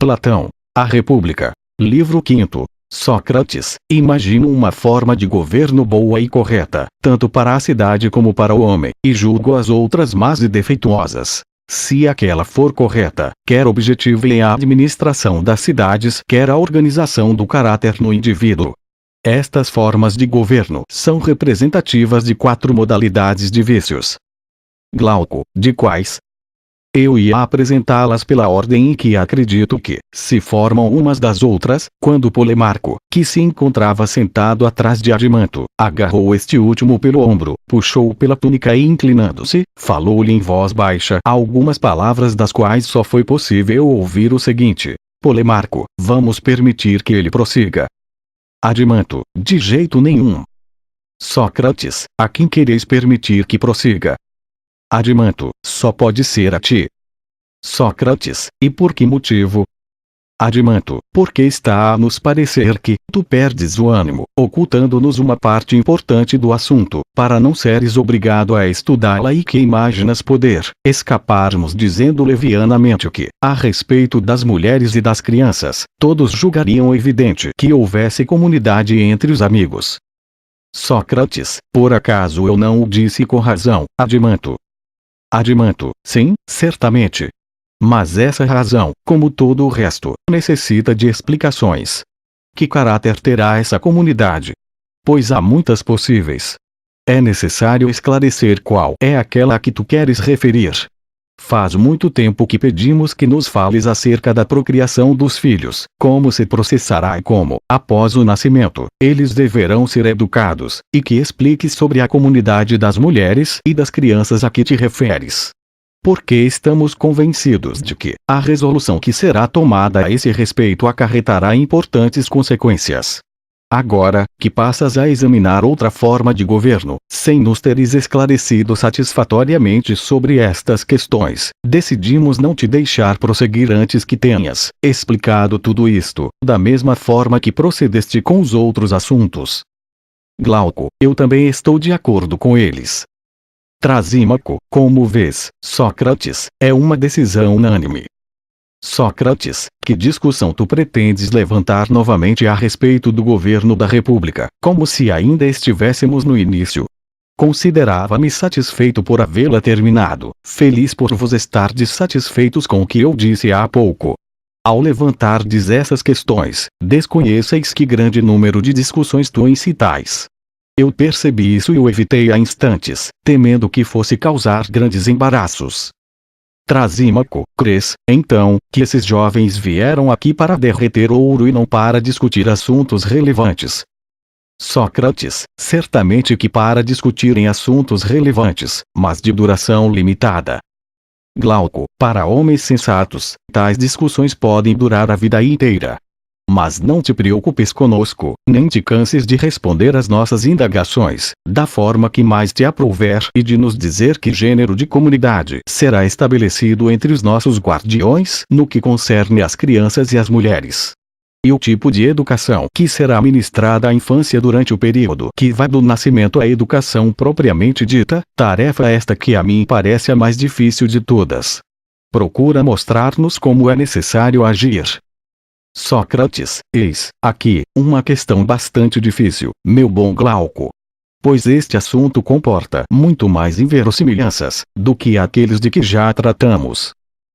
Platão. A República. Livro 5º. Sócrates. Imagino uma forma de governo boa e correta, tanto para a cidade como para o homem, e julgo as outras más e defeituosas. Se aquela for correta, quer objetiva em a administração das cidades, quer a organização do caráter no indivíduo. Estas formas de governo são representativas de 4 modalidades de vícios. Glauco, de quais? Eu ia apresentá-las pela ordem em que acredito que se formam umas das outras, quando Polemarco, que se encontrava sentado atrás de Adimanto, agarrou este último pelo ombro, puxou-o pela túnica e inclinando-se, falou-lhe em voz baixa algumas palavras das quais só foi possível ouvir o seguinte: Polemarco, vamos permitir que ele prossiga. Adimanto, de jeito nenhum. Sócrates, a quem quereis permitir que prossiga? Adimanto, só pode ser a ti. Sócrates, e por que motivo? Adimanto, porque está a nos parecer que tu perdes o ânimo, ocultando-nos uma parte importante do assunto, para não seres obrigado a estudá-la e que imaginas poder escaparmos dizendo levianamente o que, a respeito das mulheres e das crianças, todos julgariam evidente que houvesse comunidade entre os amigos. Sócrates, por acaso eu não o disse com razão, Adimanto? Adimanto, sim, certamente. Mas essa razão, como todo o resto, necessita de explicações. Que caráter terá essa comunidade? Pois há muitas possíveis. É necessário esclarecer qual é aquela a que tu queres referir. Faz muito tempo que pedimos que nos fales acerca da procriação dos filhos, como se processará e como, após o nascimento, eles deverão ser educados, e que expliques sobre a comunidade das mulheres e das crianças a que te referes. Porque estamos convencidos de que a resolução que será tomada a esse respeito acarretará importantes consequências. Agora, que passas a examinar outra forma de governo, sem nos teres esclarecido satisfatoriamente sobre estas questões, decidimos não te deixar prosseguir antes que tenhas explicado tudo isto, da mesma forma que procedeste com os outros assuntos. Glauco, eu também estou de acordo com eles. Trasímaco, como vês, Sócrates, é uma decisão unânime. Sócrates, que discussão tu pretendes levantar novamente a respeito do governo da República, como se ainda estivéssemos no início? Considerava-me satisfeito por havê-la terminado, feliz por vos estardes satisfeitos com o que eu disse há pouco. Ao levantardes essas questões, desconheceis que grande número de discussões tu incitais. Eu percebi isso e o evitei a instantes, temendo que fosse causar grandes embaraços. Trasímaco, crês, então, que esses jovens vieram aqui para derreter ouro e não para discutir assuntos relevantes? Sócrates, certamente que para discutirem assuntos relevantes, mas de duração limitada. Glauco, para homens sensatos, tais discussões podem durar a vida inteira. Mas não te preocupes conosco, nem te canses de responder às nossas indagações, da forma que mais te aprouver e de nos dizer que gênero de comunidade será estabelecido entre os nossos guardiões no que concerne às crianças e às mulheres. E o tipo de educação que será ministrada à infância durante o período que vai do nascimento à educação propriamente dita, tarefa esta que a mim parece a mais difícil de todas. Procura mostrar-nos como é necessário agir. Sócrates, eis, aqui, uma questão bastante difícil, meu bom Glauco. Pois este assunto comporta muito mais inverossimilhanças do que aqueles de que já tratamos.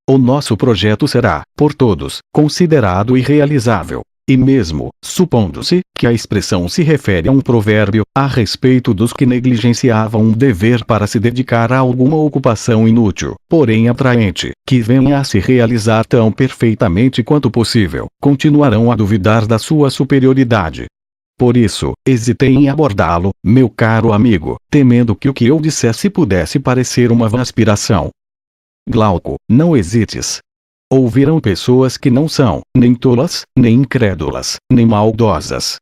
O nosso projeto será, por todos, considerado irrealizável. E mesmo, supondo-se que a expressão se refere a um provérbio, a respeito dos que negligenciavam um dever para se dedicar a alguma ocupação inútil, porém atraente, que venha a se realizar tão perfeitamente quanto possível, continuarão a duvidar da sua superioridade. Por isso, hesitei em abordá-lo, meu caro amigo, temendo que o que eu dissesse pudesse parecer uma vã aspiração. Glauco, não hesites. Ouvirão pessoas que não são, nem tolas, nem incrédulas, nem maldosas.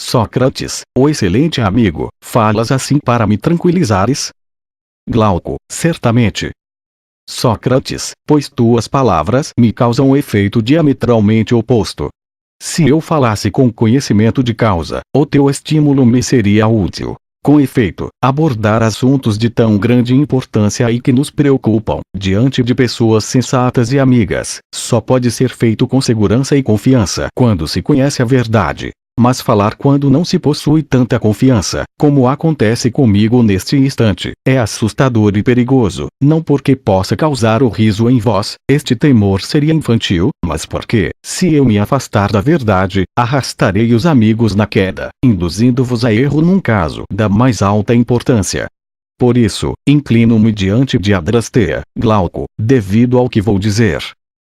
Sócrates, o excelente amigo, falas assim para me tranquilizares? Glauco, certamente. Sócrates, pois tuas palavras me causam um efeito diametralmente oposto. Se eu falasse com conhecimento de causa, o teu estímulo me seria útil. Com efeito, abordar assuntos de tão grande importância e que nos preocupam, diante de pessoas sensatas e amigas, só pode ser feito com segurança e confiança quando se conhece a verdade. Mas falar quando não se possui tanta confiança, como acontece comigo neste instante, é assustador e perigoso, não porque possa causar o riso em vós, este temor seria infantil, mas porque, se eu me afastar da verdade, arrastarei os amigos na queda, induzindo-vos a erro num caso da mais alta importância. Por isso, inclino-me diante de Adrasteia, Glauco, devido ao que vou dizer.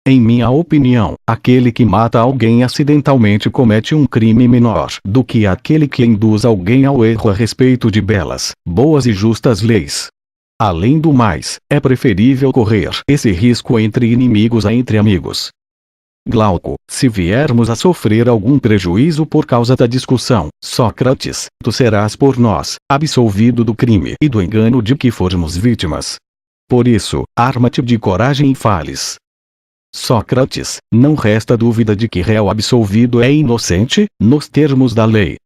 Em minha opinião, aquele que mata alguém acidentalmente comete um crime menor do que aquele que induz alguém ao erro a respeito de belas, boas e justas leis. Além do mais, é preferível correr esse risco entre inimigos a entre amigos. Glauco, se viermos a sofrer algum prejuízo por causa da discussão, Sócrates, tu serás por nós absolvido do crime e do engano de que formos vítimas. Por isso, arma-te de coragem e fales. Sócrates, não resta dúvida de que réu absolvido é inocente, nos termos da lei.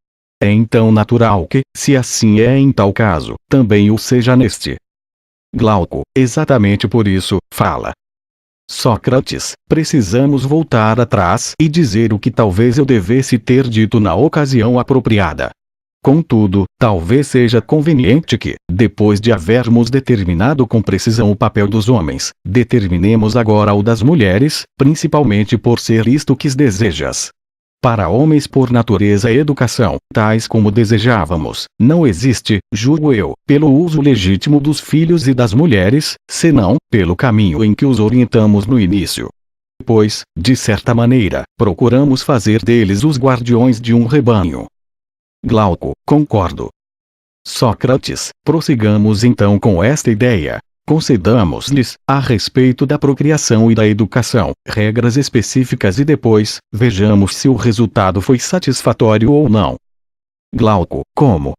É então natural que, se assim é em tal caso, também o seja neste. Glauco, exatamente por isso, fala. Sócrates, precisamos voltar atrás e dizer o que talvez eu devesse ter dito na ocasião apropriada. Contudo, talvez seja conveniente que, depois de havermos determinado com precisão o papel dos homens, determinemos agora o das mulheres, principalmente por ser isto que desejas. Para homens por natureza e educação, tais como desejávamos, não existe, julgo eu, pelo uso legítimo dos filhos e das mulheres, senão, pelo caminho em que os orientamos no início. Pois, de certa maneira, procuramos fazer deles os guardiões de um rebanho. Glauco, concordo. Sócrates, prossigamos então com esta ideia. Concedamos-lhes, a respeito da procriação e da educação, regras específicas e depois, vejamos se o resultado foi satisfatório ou não. Glauco, como?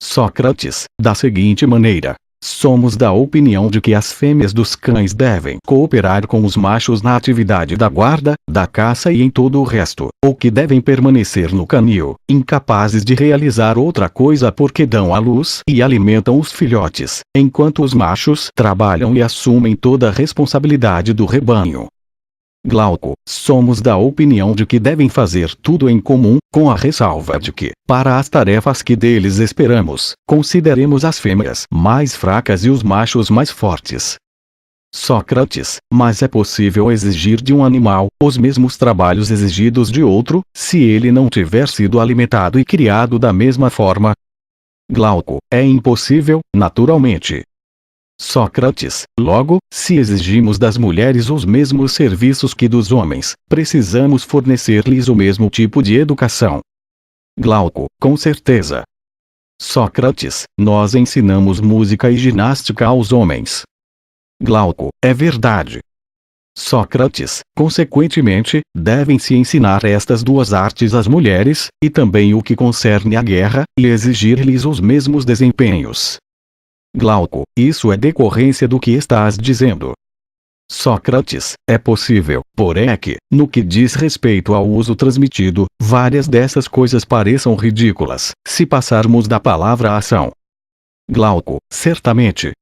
Sócrates, da seguinte maneira. Somos da opinião de que as fêmeas dos cães devem cooperar com os machos na atividade da guarda, da caça e em todo o resto, ou que devem permanecer no canil, incapazes de realizar outra coisa porque dão à luz e alimentam os filhotes, enquanto os machos trabalham e assumem toda a responsabilidade do rebanho. Glauco, somos da opinião de que devem fazer tudo em comum, com a ressalva de que, para as tarefas que deles esperamos, consideremos as fêmeas mais fracas e os machos mais fortes. Sócrates, mas é possível exigir de um animal os mesmos trabalhos exigidos de outro, se ele não tiver sido alimentado e criado da mesma forma? Glauco, é impossível, naturalmente. Sócrates, logo, se exigimos das mulheres os mesmos serviços que dos homens, precisamos fornecer-lhes o mesmo tipo de educação. Glauco, com certeza. Sócrates, nós ensinamos música e ginástica aos homens. Glauco, é verdade. Sócrates, consequentemente, devem-se ensinar estas duas artes às mulheres, e também o que concerne à guerra, e exigir-lhes os mesmos desempenhos. Glauco, isso é decorrência do que estás dizendo. Sócrates, é possível, porém é que, no que diz respeito ao uso transmitido, várias dessas coisas pareçam ridículas, se passarmos da palavra à ação. Glauco, certamente.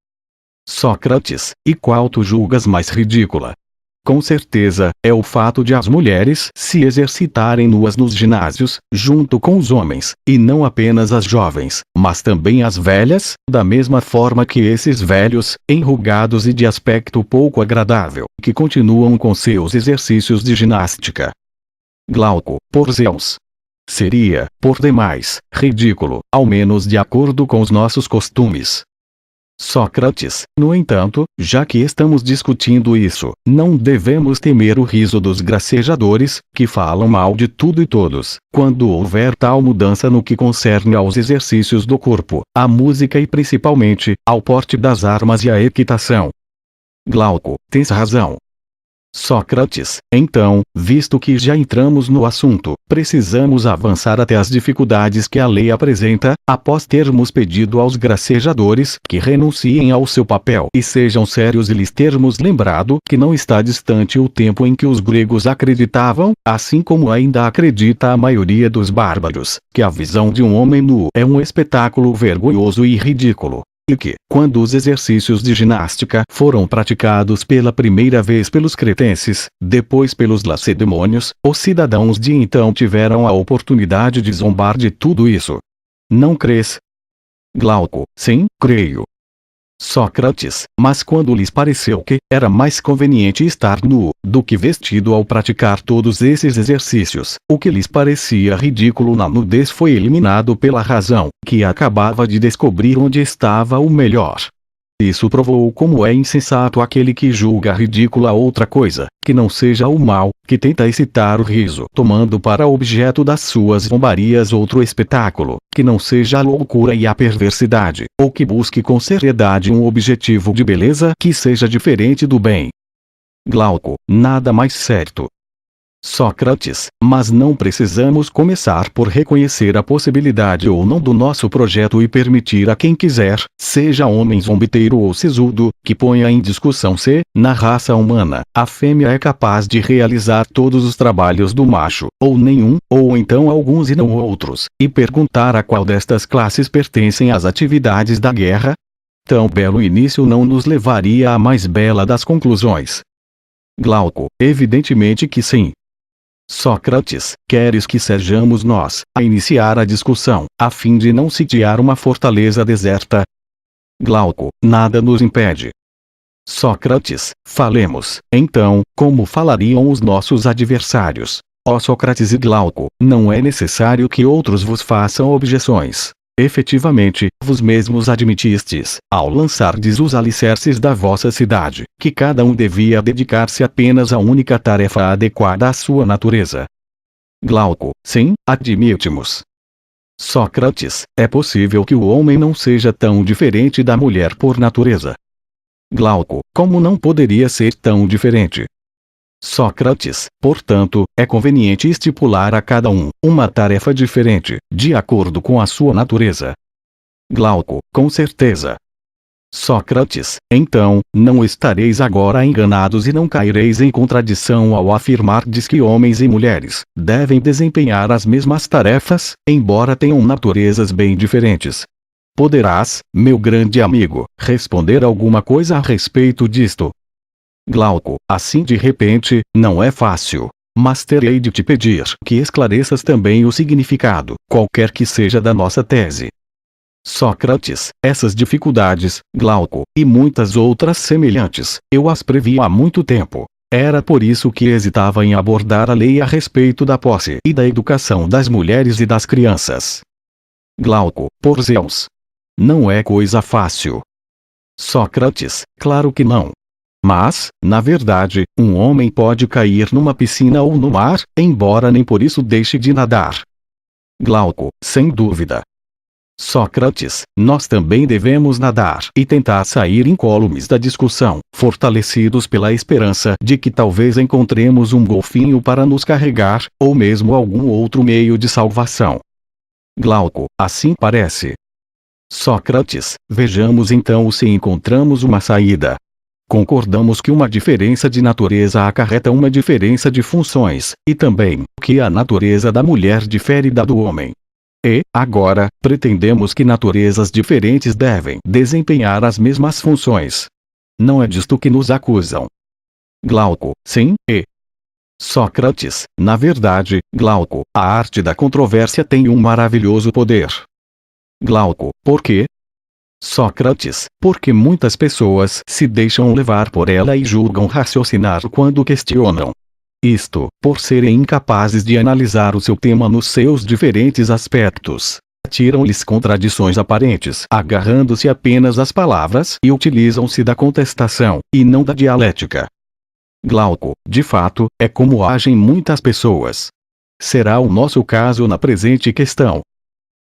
Sócrates, e qual tu julgas mais ridícula? Com certeza, é o fato de as mulheres se exercitarem nuas nos ginásios, junto com os homens, e não apenas as jovens, mas também as velhas, da mesma forma que esses velhos, enrugados e de aspecto pouco agradável, que continuam com seus exercícios de ginástica. Glauco, por Zeus. Seria, por demais, ridículo, ao menos de acordo com os nossos costumes. Sócrates, no entanto, já que estamos discutindo isso, não devemos temer o riso dos gracejadores, que falam mal de tudo e todos, quando houver tal mudança no que concerne aos exercícios do corpo, à música e principalmente, ao porte das armas e à equitação. Glauco, tens razão. Sócrates, então, visto que já entramos no assunto, precisamos avançar até as dificuldades que a lei apresenta, após termos pedido aos gracejadores que renunciem ao seu papel e sejam sérios e lhes termos lembrado que não está distante o tempo em que os gregos acreditavam, assim como ainda acredita a maioria dos bárbaros, que a visão de um homem nu é um espetáculo vergonhoso e ridículo. E que, quando os exercícios de ginástica foram praticados pela primeira vez pelos cretenses, depois pelos lacedemônios, os cidadãos de então tiveram a oportunidade de zombar de tudo isso. Não crês? Glauco, sim, creio. Sócrates, mas quando lhes pareceu que era mais conveniente estar nu do que vestido ao praticar todos esses exercícios, o que lhes parecia ridículo na nudez foi eliminado pela razão, que acabava de descobrir onde estava o melhor. Isso provou como é insensato aquele que julga ridícula outra coisa, que não seja o mal, que tenta excitar o riso, tomando para objeto das suas zombarias outro espetáculo, que não seja a loucura e a perversidade, ou que busque com seriedade um objetivo de beleza que seja diferente do bem. Glauco, nada mais certo. Sócrates, mas não precisamos começar por reconhecer a possibilidade ou não do nosso projeto e permitir a quem quiser, seja homem zombeteiro ou sisudo, que ponha em discussão se, na raça humana, a fêmea é capaz de realizar todos os trabalhos do macho, ou nenhum, ou então alguns e não outros, e perguntar a qual destas classes pertencem às atividades da guerra? Tão belo início não nos levaria à mais bela das conclusões. Glauco, evidentemente que sim. Sócrates, queres que sejamos nós a iniciar a discussão, a fim de não sitiar uma fortaleza deserta? Glauco, nada nos impede. Sócrates, falemos, então, como falariam os nossos adversários. Ó Sócrates e Glauco, não é necessário que outros vos façam objeções. Efetivamente, vos mesmos admitistes, ao lançardes os alicerces da vossa cidade, que cada um devia dedicar-se apenas à única tarefa adequada à sua natureza. Glauco, sim, admitimos. Sócrates, é possível que o homem não seja tão diferente da mulher por natureza. Glauco, como não poderia ser tão diferente? Sócrates, portanto, é conveniente estipular a cada um uma tarefa diferente, de acordo com a sua natureza. Glauco, com certeza. Sócrates, então, não estareis agora enganados e não caireis em contradição ao afirmardes que homens e mulheres devem desempenhar as mesmas tarefas, embora tenham naturezas bem diferentes. Poderás, meu grande amigo, responder alguma coisa a respeito disto? Glauco, assim de repente, não é fácil. Mas terei de te pedir que esclareças também o significado, qualquer que seja da nossa tese. Sócrates, essas dificuldades, Glauco, e muitas outras semelhantes, eu as previ há muito tempo. Era por isso que hesitava em abordar a lei a respeito da posse e da educação das mulheres e das crianças. Glauco, por Zeus. Não é coisa fácil. Sócrates, claro que não. Mas, na verdade, um homem pode cair numa piscina ou no mar, embora nem por isso deixe de nadar. Glauco, sem dúvida. Sócrates, nós também devemos nadar e tentar sair incólumes da discussão, fortalecidos pela esperança de que talvez encontremos um golfinho para nos carregar, ou mesmo algum outro meio de salvação. Glauco, assim parece. Sócrates, vejamos então se encontramos uma saída. Concordamos que uma diferença de natureza acarreta uma diferença de funções, e também que a natureza da mulher difere da do homem. E, agora, pretendemos que naturezas diferentes devem desempenhar as mesmas funções. Não é disto que nos acusam. Glauco, sim, e. Sócrates, na verdade, Glauco, a arte da controvérsia tem um maravilhoso poder. Glauco, por quê? Sócrates, porque muitas pessoas se deixam levar por ela e julgam raciocinar quando questionam. Isto, por serem incapazes de analisar o seu tema nos seus diferentes aspectos. Tiram-lhes contradições aparentes, agarrando-se apenas às palavras e utilizam-se da contestação, e não da dialética. Glauco, de fato, é como agem muitas pessoas. Será o nosso caso na presente questão.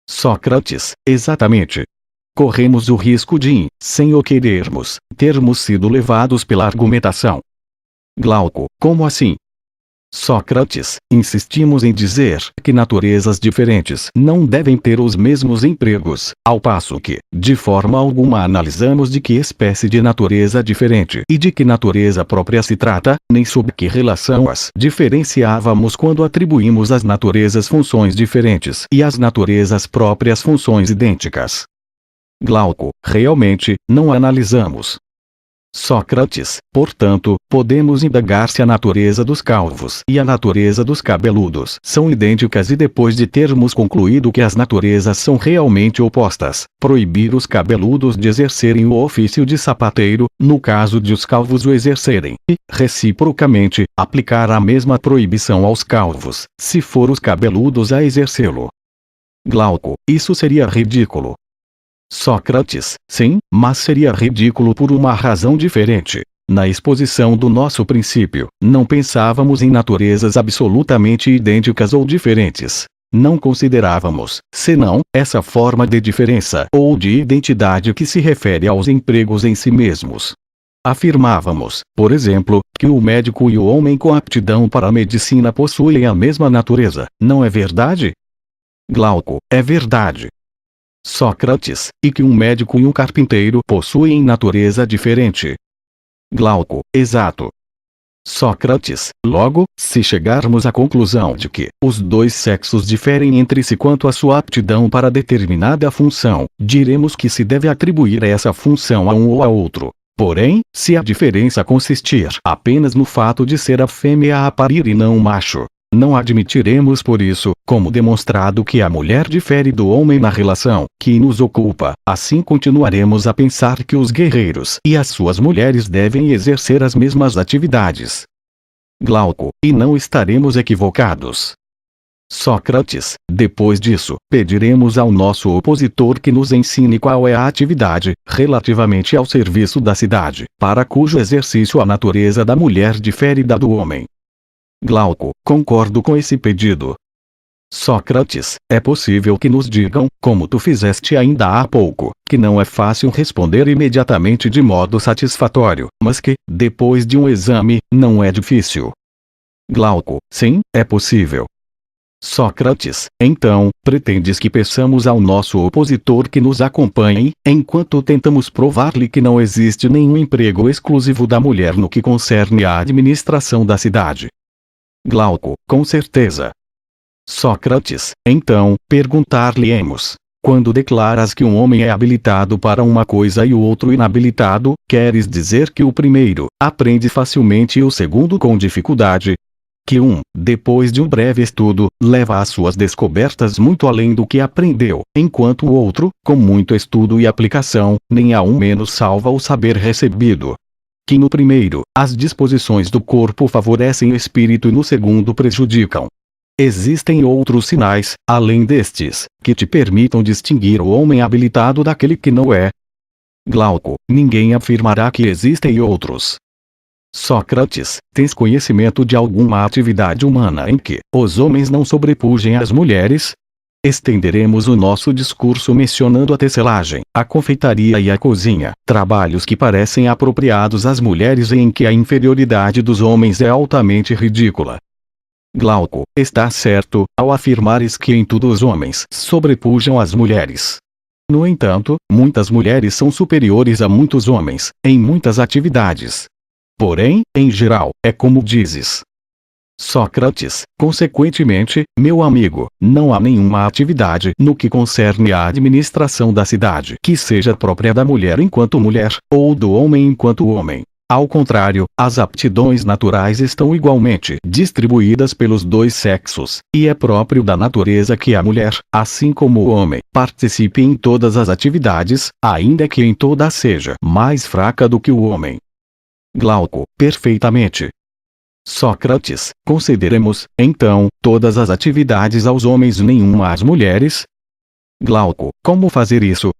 Sócrates, exatamente. Corremos o risco de, sem o querermos, termos sido levados pela argumentação. Glauco, como assim? Sócrates, insistimos em dizer que naturezas diferentes não devem ter os mesmos empregos, ao passo que, de forma alguma analisamos de que espécie de natureza diferente e de que natureza própria se trata, nem sob que relação as diferenciávamos quando atribuímos às naturezas funções diferentes e às naturezas próprias funções idênticas. Glauco, realmente, não analisamos. Sócrates, portanto, podemos indagar se a natureza dos calvos e a natureza dos cabeludos são idênticas e depois de termos concluído que as naturezas são realmente opostas, proibir os cabeludos de exercerem o ofício de sapateiro, no caso de os calvos o exercerem, e, reciprocamente, aplicar a mesma proibição aos calvos, se for os cabeludos a exercê-lo. Glauco, isso seria ridículo. Sócrates, sim, mas seria ridículo por uma razão diferente. Na exposição do nosso princípio, não pensávamos em naturezas absolutamente idênticas ou diferentes. Não considerávamos, senão, essa forma de diferença ou de identidade que se refere aos empregos em si mesmos. Afirmávamos, por exemplo, que o médico e o homem com aptidão para a medicina possuem a mesma natureza, não é verdade? Glauco, é verdade. Sócrates, e que um médico e um carpinteiro possuem natureza diferente. Glauco, exato. Sócrates, logo, se chegarmos à conclusão de que os dois sexos diferem entre si quanto à sua aptidão para determinada função, diremos que se deve atribuir essa função a um ou a outro. Porém, se a diferença consistir apenas no fato de ser a fêmea a parir e não o macho, não admitiremos por isso, como demonstrado que a mulher difere do homem na relação que nos ocupa, assim continuaremos a pensar que os guerreiros e as suas mulheres devem exercer as mesmas atividades. Glauco, e não estaremos equivocados. Sócrates, depois disso, pediremos ao nosso opositor que nos ensine qual é a atividade, relativamente ao serviço da cidade, para cujo exercício a natureza da mulher difere da do homem. Glauco, concordo com esse pedido. Sócrates, é possível que nos digam, como tu fizeste ainda há pouco, que não é fácil responder imediatamente de modo satisfatório, mas que, depois de um exame, não é difícil. Glauco, sim, é possível. Sócrates, então, pretendes que peçamos ao nosso opositor que nos acompanhe, enquanto tentamos provar-lhe que não existe nenhum emprego exclusivo da mulher no que concerne à administração da cidade. Glauco, com certeza. Sócrates, então, perguntar-lhe-emos: quando declaras que um homem é habilitado para uma coisa e o outro inabilitado, queres dizer que o primeiro aprende facilmente e o segundo com dificuldade? Que um, depois de um breve estudo, leva as suas descobertas muito além do que aprendeu, enquanto o outro, com muito estudo e aplicação, nem a um menos salva o saber recebido? Que no primeiro, as disposições do corpo favorecem o espírito e no segundo prejudicam. Existem outros sinais, além destes, que te permitam distinguir o homem habilitado daquele que não é? Glauco, ninguém afirmará que existem outros. Sócrates, tens conhecimento de alguma atividade humana em que os homens não sobrepujem às mulheres? Estenderemos o nosso discurso mencionando a tecelagem, a confeitaria e a cozinha, trabalhos que parecem apropriados às mulheres e em que a inferioridade dos homens é altamente ridícula. Glauco, está certo, ao afirmares que em tudo os homens sobrepujam às mulheres. No entanto, muitas mulheres são superiores a muitos homens, em muitas atividades. Porém, em geral, é como dizes. Sócrates, consequentemente, meu amigo, não há nenhuma atividade no que concerne à administração da cidade que seja própria da mulher enquanto mulher, ou do homem enquanto homem. Ao contrário, as aptidões naturais estão igualmente distribuídas pelos dois sexos, e é próprio da natureza que a mulher, assim como o homem, participe em todas as atividades, ainda que em todas seja mais fraca do que o homem. Glauco, perfeitamente. Sócrates, concederemos, então, todas as atividades aos homens e nenhuma às mulheres? Glauco, como fazer isso?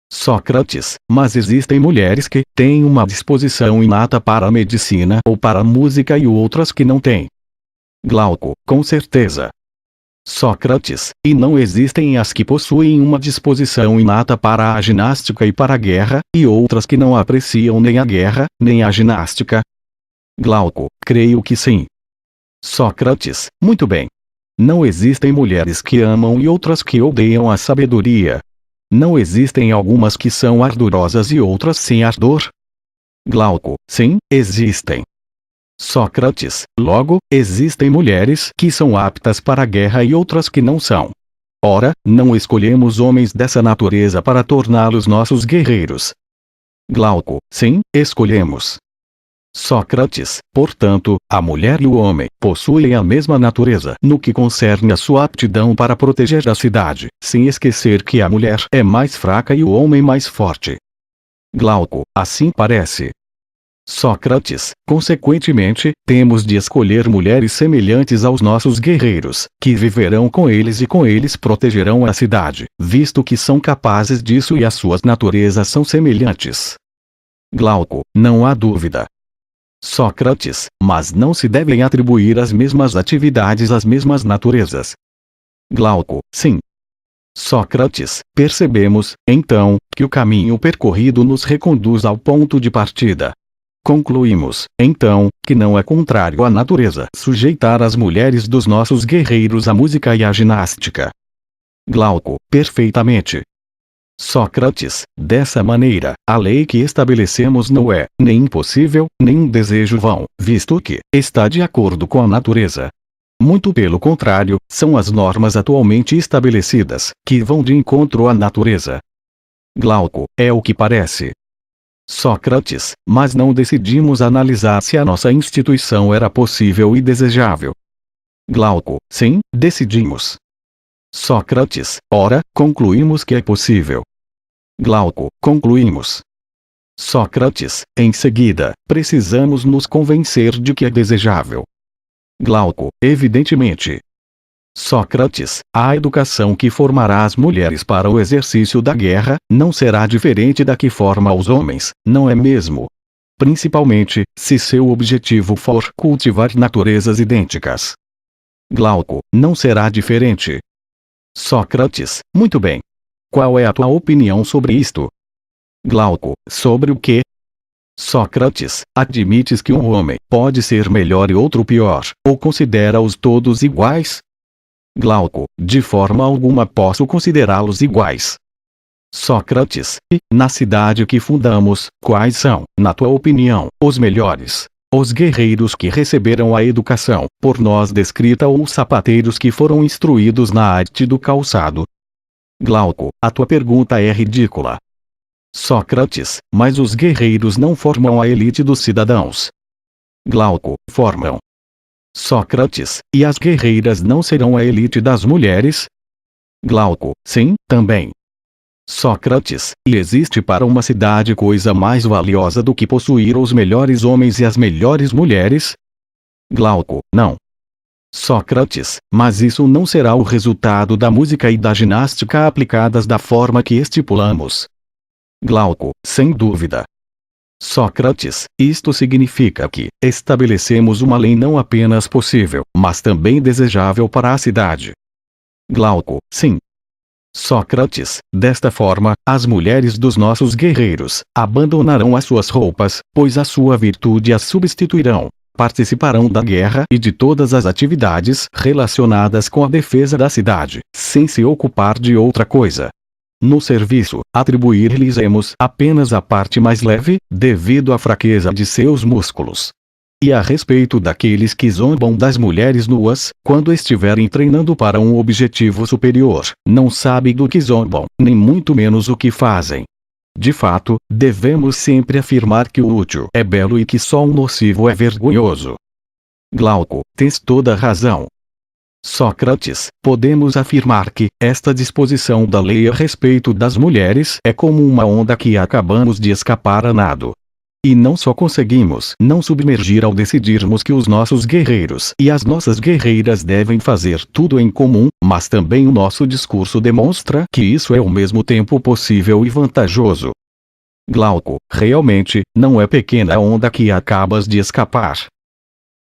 Sócrates, mas existem mulheres que têm uma disposição inata para a medicina ou para a música e outras que não têm. Glauco, com certeza. Sócrates, e não existem as que possuem uma disposição inata para a ginástica e para a guerra, e outras que não apreciam nem a guerra, nem a ginástica? Glauco, creio que sim. Sócrates, muito bem. Não existem mulheres que amam e outras que odeiam a sabedoria. Não existem algumas que são ardorosas e outras sem ardor? Glauco, sim, existem. Sócrates, logo, existem mulheres que são aptas para a guerra e outras que não são. Ora, não escolhemos homens dessa natureza para torná-los nossos guerreiros. Glauco, sim, escolhemos. Sócrates, portanto, a mulher e o homem possuem a mesma natureza no que concerne a sua aptidão para proteger a cidade, sem esquecer que a mulher é mais fraca e o homem mais forte. Glauco, assim parece. Sócrates, consequentemente, temos de escolher mulheres semelhantes aos nossos guerreiros, que viverão com eles e com eles protegerão a cidade, visto que são capazes disso e as suas naturezas são semelhantes. Glauco, não há dúvida. Sócrates, mas não se devem atribuir as mesmas atividades às mesmas naturezas. Glauco, sim. Sócrates, percebemos, então, que o caminho percorrido nos reconduz ao ponto de partida. Concluímos, então, que não é contrário à natureza sujeitar as mulheres dos nossos guerreiros à música e à ginástica. Glauco, perfeitamente. Sócrates, dessa maneira, a lei que estabelecemos não é nem impossível, nem um desejo vão, visto que está de acordo com a natureza. Muito pelo contrário, são as normas atualmente estabelecidas que vão de encontro à natureza. Glauco, é o que parece. Sócrates, mas não decidimos analisar se a nossa instituição era possível e desejável. Glauco, sim, decidimos. Sócrates, ora, concluímos que é possível. Glauco, concluímos. Sócrates, em seguida, precisamos nos convencer de que é desejável. Glauco, evidentemente. Sócrates, a educação que formará as mulheres para o exercício da guerra, não será diferente da que forma os homens, não é mesmo? Principalmente, se seu objetivo for cultivar naturezas idênticas. Glauco, não será diferente. Sócrates, muito bem. Qual é a tua opinião sobre isto? Glauco, sobre o quê? Sócrates, admites que um homem pode ser melhor e outro pior, ou considera-os todos iguais? Glauco, de forma alguma posso considerá-los iguais. Sócrates, e, na cidade que fundamos, quais são, na tua opinião, os melhores? Os guerreiros que receberam a educação, por nós descrita ou os sapateiros que foram instruídos na arte do calçado? Glauco, a tua pergunta é ridícula. Sócrates, mas os guerreiros não formam a elite dos cidadãos. Glauco, formam. Sócrates, e as guerreiras não serão a elite das mulheres? Glauco, sim, também. Sócrates, e existe para uma cidade coisa mais valiosa do que possuir os melhores homens e as melhores mulheres? Glauco, não. Sócrates, mas isso não será o resultado da música e da ginástica aplicadas da forma que estipulamos. Glauco, sem dúvida. Sócrates, isto significa que estabelecemos uma lei não apenas possível, mas também desejável para a cidade. Glauco, sim. Sócrates, desta forma, as mulheres dos nossos guerreiros abandonarão as suas roupas, pois a sua virtude as substituirão. Participarão da guerra e de todas as atividades relacionadas com a defesa da cidade, sem se ocupar de outra coisa. No serviço, atribuir-lhes-emos apenas a parte mais leve, devido à fraqueza de seus músculos. E a respeito daqueles que zombam das mulheres nuas, quando estiverem treinando para um objetivo superior, não sabem do que zombam, nem muito menos o que fazem. De fato, devemos sempre afirmar que o útil é belo e que só o nocivo é vergonhoso. Glauco, tens toda a razão. Sócrates, podemos afirmar que esta disposição da lei a respeito das mulheres é como uma onda que acabamos de escapar a nado. E não só conseguimos não submergir ao decidirmos que os nossos guerreiros e as nossas guerreiras devem fazer tudo em comum, mas também o nosso discurso demonstra que isso é ao mesmo tempo possível e vantajoso. Glauco, realmente, não é pequena a onda que acabas de escapar.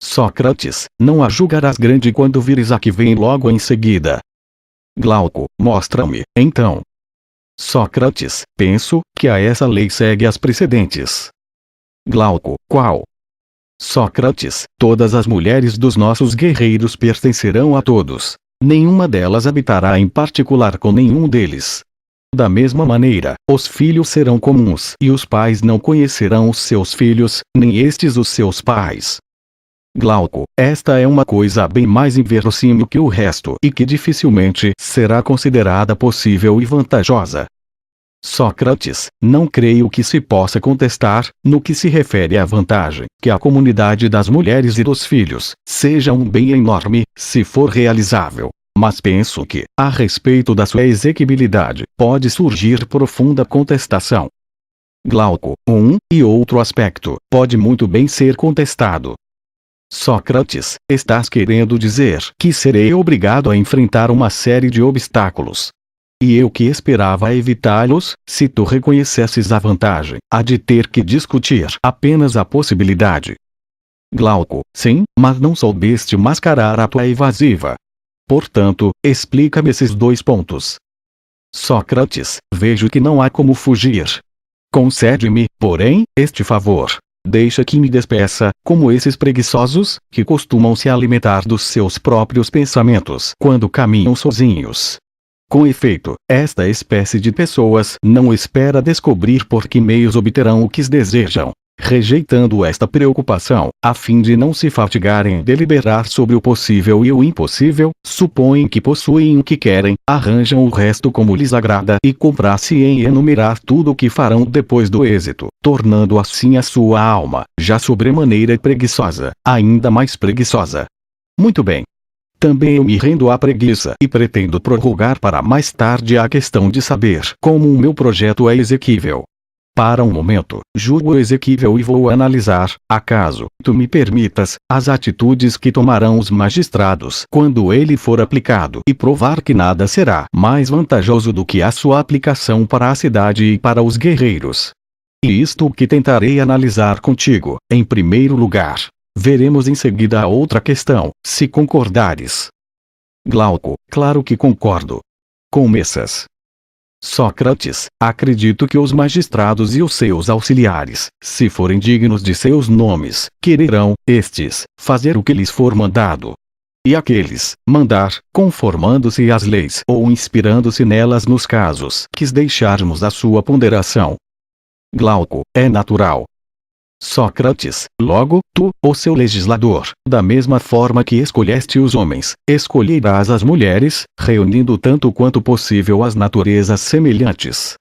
Sócrates, não a julgarás grande quando vires a que vem logo em seguida. Glauco, mostra-me, então. Sócrates, penso que a essa lei segue as precedentes. Glauco, qual? Sócrates, todas as mulheres dos nossos guerreiros pertencerão a todos. Nenhuma delas habitará em particular com nenhum deles. Da mesma maneira, os filhos serão comuns e os pais não conhecerão os seus filhos, nem estes os seus pais. Glauco, esta é uma coisa bem mais inverossímil que o resto e que dificilmente será considerada possível e vantajosa. Sócrates, não creio que se possa contestar, no que se refere à vantagem, que a comunidade das mulheres e dos filhos seja um bem enorme, se for realizável. Mas penso que, a respeito da sua exequibilidade, pode surgir profunda contestação. Glauco, e outro aspecto, pode muito bem ser contestado. Sócrates, estás querendo dizer que serei obrigado a enfrentar uma série de obstáculos. E eu que esperava evitá-los, se tu reconhecesses a vantagem, há de ter que discutir apenas a possibilidade. Glauco, sim, mas não soubeste mascarar a tua evasiva. Portanto, explica-me esses dois pontos. Sócrates, vejo que não há como fugir. Concede-me, porém, este favor. Deixa que me despeça, como esses preguiçosos, que costumam se alimentar dos seus próprios pensamentos quando caminham sozinhos. Com efeito, esta espécie de pessoas não espera descobrir por que meios obterão o que desejam. Rejeitando esta preocupação, a fim de não se fatigarem em deliberar sobre o possível e o impossível, supõem que possuem o que querem, arranjam o resto como lhes agrada e compraz-se em enumerar tudo o que farão depois do êxito, tornando assim a sua alma, já sobremaneira preguiçosa, ainda mais preguiçosa. Muito bem. Também eu me rendo à preguiça e pretendo prorrogar para mais tarde a questão de saber como o meu projeto é exequível. Para um momento, julgo exequível e vou analisar, acaso tu me permitas, as atitudes que tomarão os magistrados quando ele for aplicado e provar que nada será mais vantajoso do que a sua aplicação para a cidade e para os guerreiros. E isto que tentarei analisar contigo, em primeiro lugar. Veremos em seguida a outra questão, se concordares. Glauco, claro que concordo. Começas. Sócrates, acredito que os magistrados e os seus auxiliares, se forem dignos de seus nomes, quererão, estes, fazer o que lhes for mandado. E aqueles, mandar, conformando-se às leis ou inspirando-se nelas nos casos que deixarmos à sua ponderação. Glauco, é natural. Sócrates, logo, tu, o seu legislador, da mesma forma que escolheste os homens, escolherás as mulheres, reunindo tanto quanto possível as naturezas semelhantes.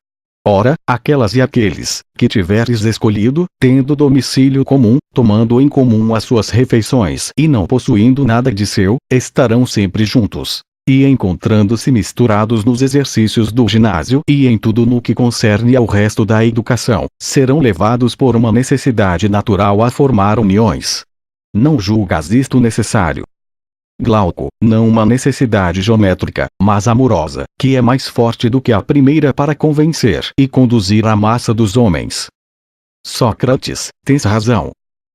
Ora, aquelas e aqueles, que tiveres escolhido, tendo domicílio comum, tomando em comum as suas refeições e não possuindo nada de seu, estarão sempre juntos. E encontrando-se misturados nos exercícios do ginásio e em tudo no que concerne ao resto da educação, serão levados por uma necessidade natural a formar uniões. Não julgas isto necessário? Glauco, não uma necessidade geométrica, mas amorosa, que é mais forte do que a primeira para convencer e conduzir a massa dos homens. Sócrates, tens razão.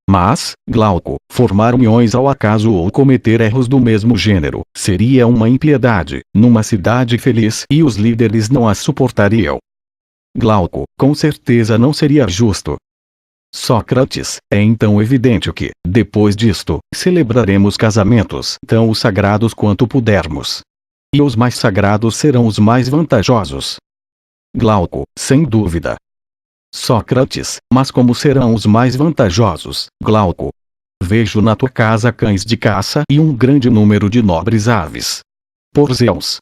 Mas, Glauco, formar uniões ao acaso ou cometer erros do mesmo gênero, seria uma impiedade, numa cidade feliz e os líderes não as suportariam. Glauco, com certeza não seria justo. Sócrates, é então evidente que, depois disto, celebraremos casamentos tão sagrados quanto pudermos. E os mais sagrados serão os mais vantajosos. Glauco, sem dúvida. Sócrates, mas como serão os mais vantajosos, Glauco? Vejo na tua casa cães de caça e um grande número de nobres aves. Por Zeus!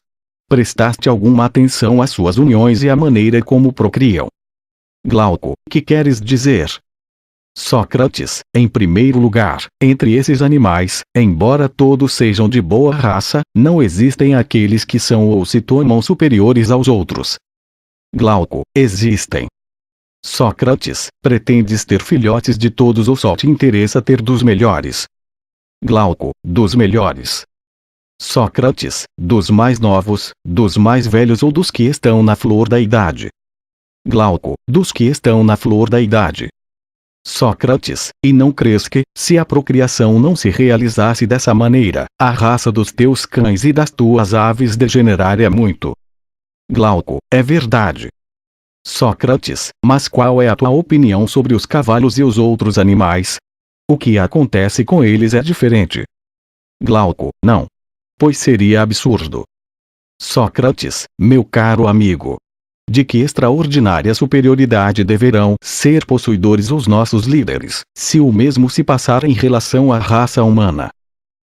Prestaste alguma atenção às suas uniões e à maneira como procriam? Glauco, que queres dizer? Sócrates, em primeiro lugar, entre esses animais, embora todos sejam de boa raça, não existem aqueles que são ou se tornam superiores aos outros. Glauco, existem. Sócrates, pretendes ter filhotes de todos ou só te interessa ter dos melhores? Glauco, dos melhores. Sócrates, dos mais novos, dos mais velhos ou dos que estão na flor da idade? Glauco, dos que estão na flor da idade. Sócrates, e não crês que, se a procriação não se realizasse dessa maneira, a raça dos teus cães e das tuas aves degeneraria muito? Glauco, é verdade. Sócrates, mas qual é a tua opinião sobre os cavalos e os outros animais? o que acontece com eles é diferente. Glauco, não. Pois seria absurdo. Sócrates, meu caro amigo. De que extraordinária superioridade deverão ser possuidores os nossos líderes, se o mesmo se passar em relação à raça humana?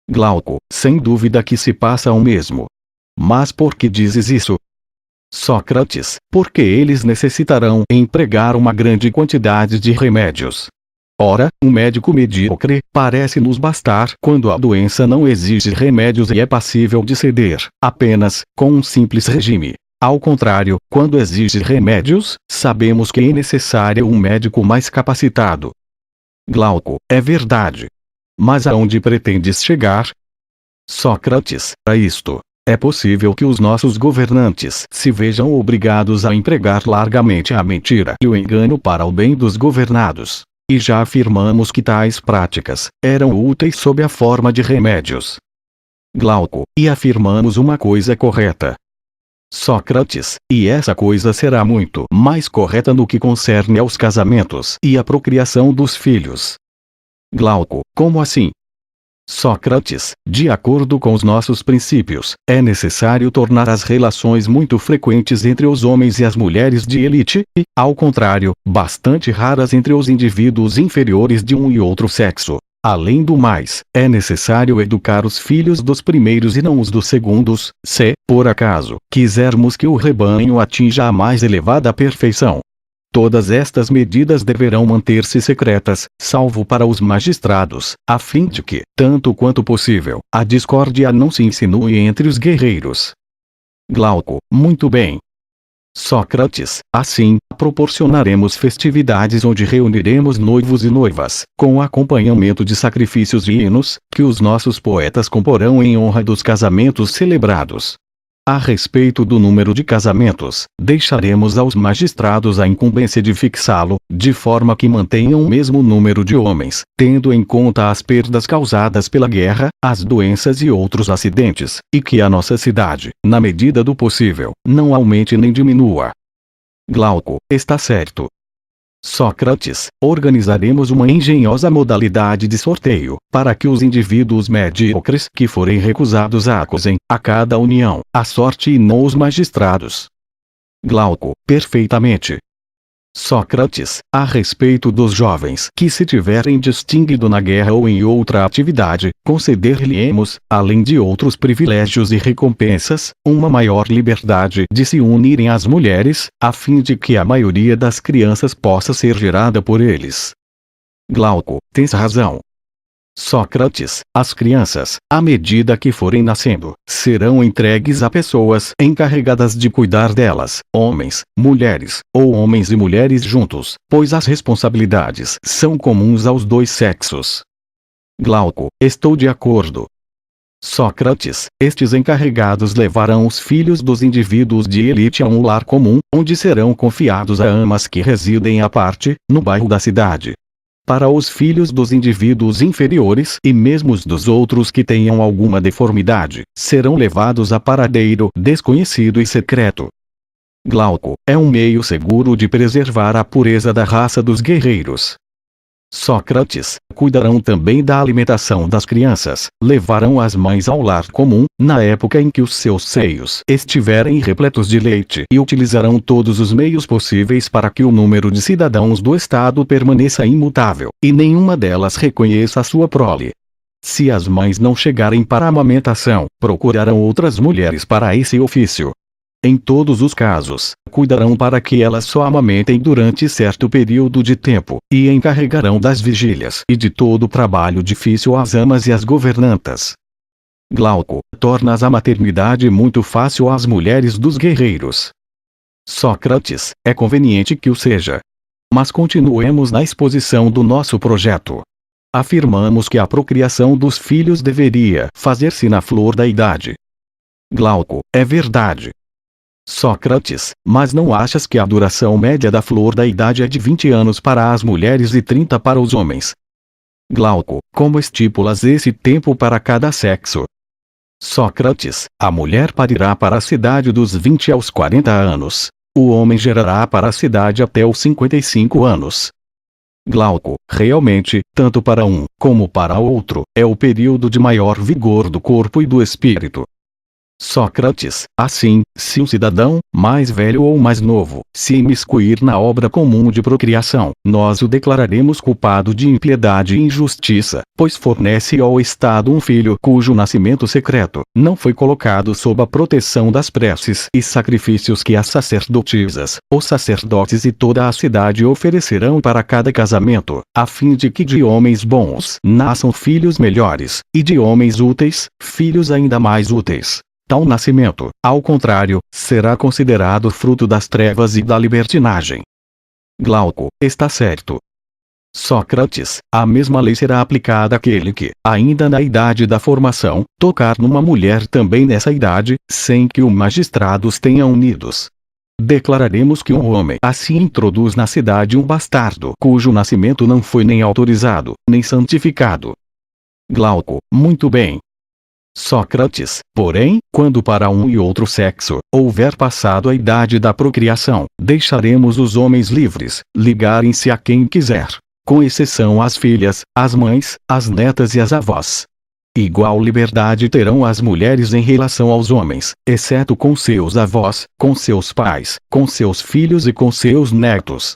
Glauco, sem dúvida que se passa o mesmo. Mas por que dizes isso? Sócrates, porque eles necessitarão empregar uma grande quantidade de remédios. Ora, um médico medíocre parece-nos bastar quando a doença não exige remédios e é passível de ceder, apenas, com um simples regime. Ao contrário, quando exige remédios, sabemos que é necessário um médico mais capacitado. Glauco, é verdade. Mas aonde pretendes chegar? Sócrates, a isto. É possível que os nossos governantes se vejam obrigados a empregar largamente a mentira e o engano para o bem dos governados. E já afirmamos que tais práticas eram úteis sob a forma de remédios. Glauco, e afirmamos uma coisa correta. Sócrates, e essa coisa será muito mais correta no que concerne aos casamentos e à procriação dos filhos. Glauco, como assim? Sócrates, de acordo com os nossos princípios, é necessário tornar as relações muito frequentes entre os homens e as mulheres de elite, e, ao contrário, bastante raras entre os indivíduos inferiores de um e outro sexo. Além do mais, é necessário educar os filhos dos primeiros e não os dos segundos, se, por acaso, quisermos que o rebanho atinja a mais elevada perfeição. Todas estas medidas deverão manter-se secretas, salvo para os magistrados, a fim de que, tanto quanto possível, a discórdia não se insinue entre os guerreiros. Glauco, muito bem. Sócrates, assim, proporcionaremos festividades onde reuniremos noivos e noivas, com acompanhamento de sacrifícios e hinos, que os nossos poetas comporão em honra dos casamentos celebrados. A respeito do número de casamentos, deixaremos aos magistrados a incumbência de fixá-lo, de forma que mantenham o mesmo número de homens, tendo em conta as perdas causadas pela guerra, as doenças e outros acidentes, e que a nossa cidade, na medida do possível, não aumente nem diminua. Glauco, está certo. Sócrates, organizaremos uma engenhosa modalidade de sorteio, para que os indivíduos medíocres que forem recusados acusem, a cada união, a sorte e não os magistrados. Glauco, perfeitamente. Sócrates, a respeito dos jovens que se tiverem distinguido na guerra ou em outra atividade, conceder-lhe-emos, além de outros privilégios e recompensas, uma maior liberdade de se unirem às mulheres, a fim de que a maioria das crianças possa ser gerada por eles. Glauco, tens razão. Sócrates, as crianças, à medida que forem nascendo, serão entregues a pessoas encarregadas de cuidar delas, homens, mulheres, ou homens e mulheres juntos, pois as responsabilidades são comuns aos dois sexos. Glauco, estou de acordo. Sócrates, estes encarregados levarão os filhos dos indivíduos de elite a um lar comum, onde serão confiados a amas que residem à parte, no bairro da cidade. Para os filhos dos indivíduos inferiores e mesmo os dos outros que tenham alguma deformidade, serão levados a paradeiro desconhecido e secreto. Glauco, é um meio seguro de preservar a pureza da raça dos guerreiros. Sócrates, cuidarão também da alimentação das crianças, levarão as mães ao lar comum, na época em que os seus seios estiverem repletos de leite e utilizarão todos os meios possíveis para que o número de cidadãos do Estado permaneça imutável, e nenhuma delas reconheça a sua prole. Se as mães não chegarem para a amamentação, procurarão outras mulheres para esse ofício. Em todos os casos, cuidarão para que elas só amamentem durante certo período de tempo, e encarregarão das vigílias e de todo o trabalho difícil às amas e às governantas. Glauco, tornas a maternidade muito fácil às mulheres dos guerreiros. Sócrates, é conveniente que o seja. Mas continuemos na exposição do nosso projeto. Afirmamos que a procriação dos filhos deveria fazer-se na flor da idade. Glauco, é verdade. Sócrates, mas não achas que a duração média da flor da idade é de 20 anos para as mulheres e 30 para os homens? Glauco, como estipulas esse tempo para cada sexo? Sócrates, a mulher parirá para a cidade dos 20 aos 40 anos. O homem gerará para a cidade até os 55 anos. Glauco, realmente, tanto para um, como para outro, é o período de maior vigor do corpo e do espírito. Sócrates, assim, se um cidadão, mais velho ou mais novo, se imiscuir na obra comum de procriação, nós o declararemos culpado de impiedade e injustiça, pois fornece ao Estado um filho cujo nascimento secreto não foi colocado sob a proteção das preces e sacrifícios que as sacerdotisas, os sacerdotes e toda a cidade oferecerão para cada casamento, a fim de que de homens bons nasçam filhos melhores, e de homens úteis, filhos ainda mais úteis. Tal nascimento, ao contrário, será considerado fruto das trevas e da libertinagem. Glauco, está certo. Sócrates, a mesma lei será aplicada àquele que, ainda na idade da formação, tocar numa mulher também nessa idade, sem que os magistrados tenham unidos. Declararemos que um homem assim introduz na cidade um bastardo cujo nascimento não foi nem autorizado, nem santificado. Glauco, muito bem. Sócrates, porém, quando para um e outro sexo, houver passado a idade da procriação, deixaremos os homens livres, ligarem-se a quem quiser, com exceção às filhas, às mães, às netas e às avós. Igual liberdade terão as mulheres em relação aos homens, exceto com seus avós, com seus pais, com seus filhos e com seus netos.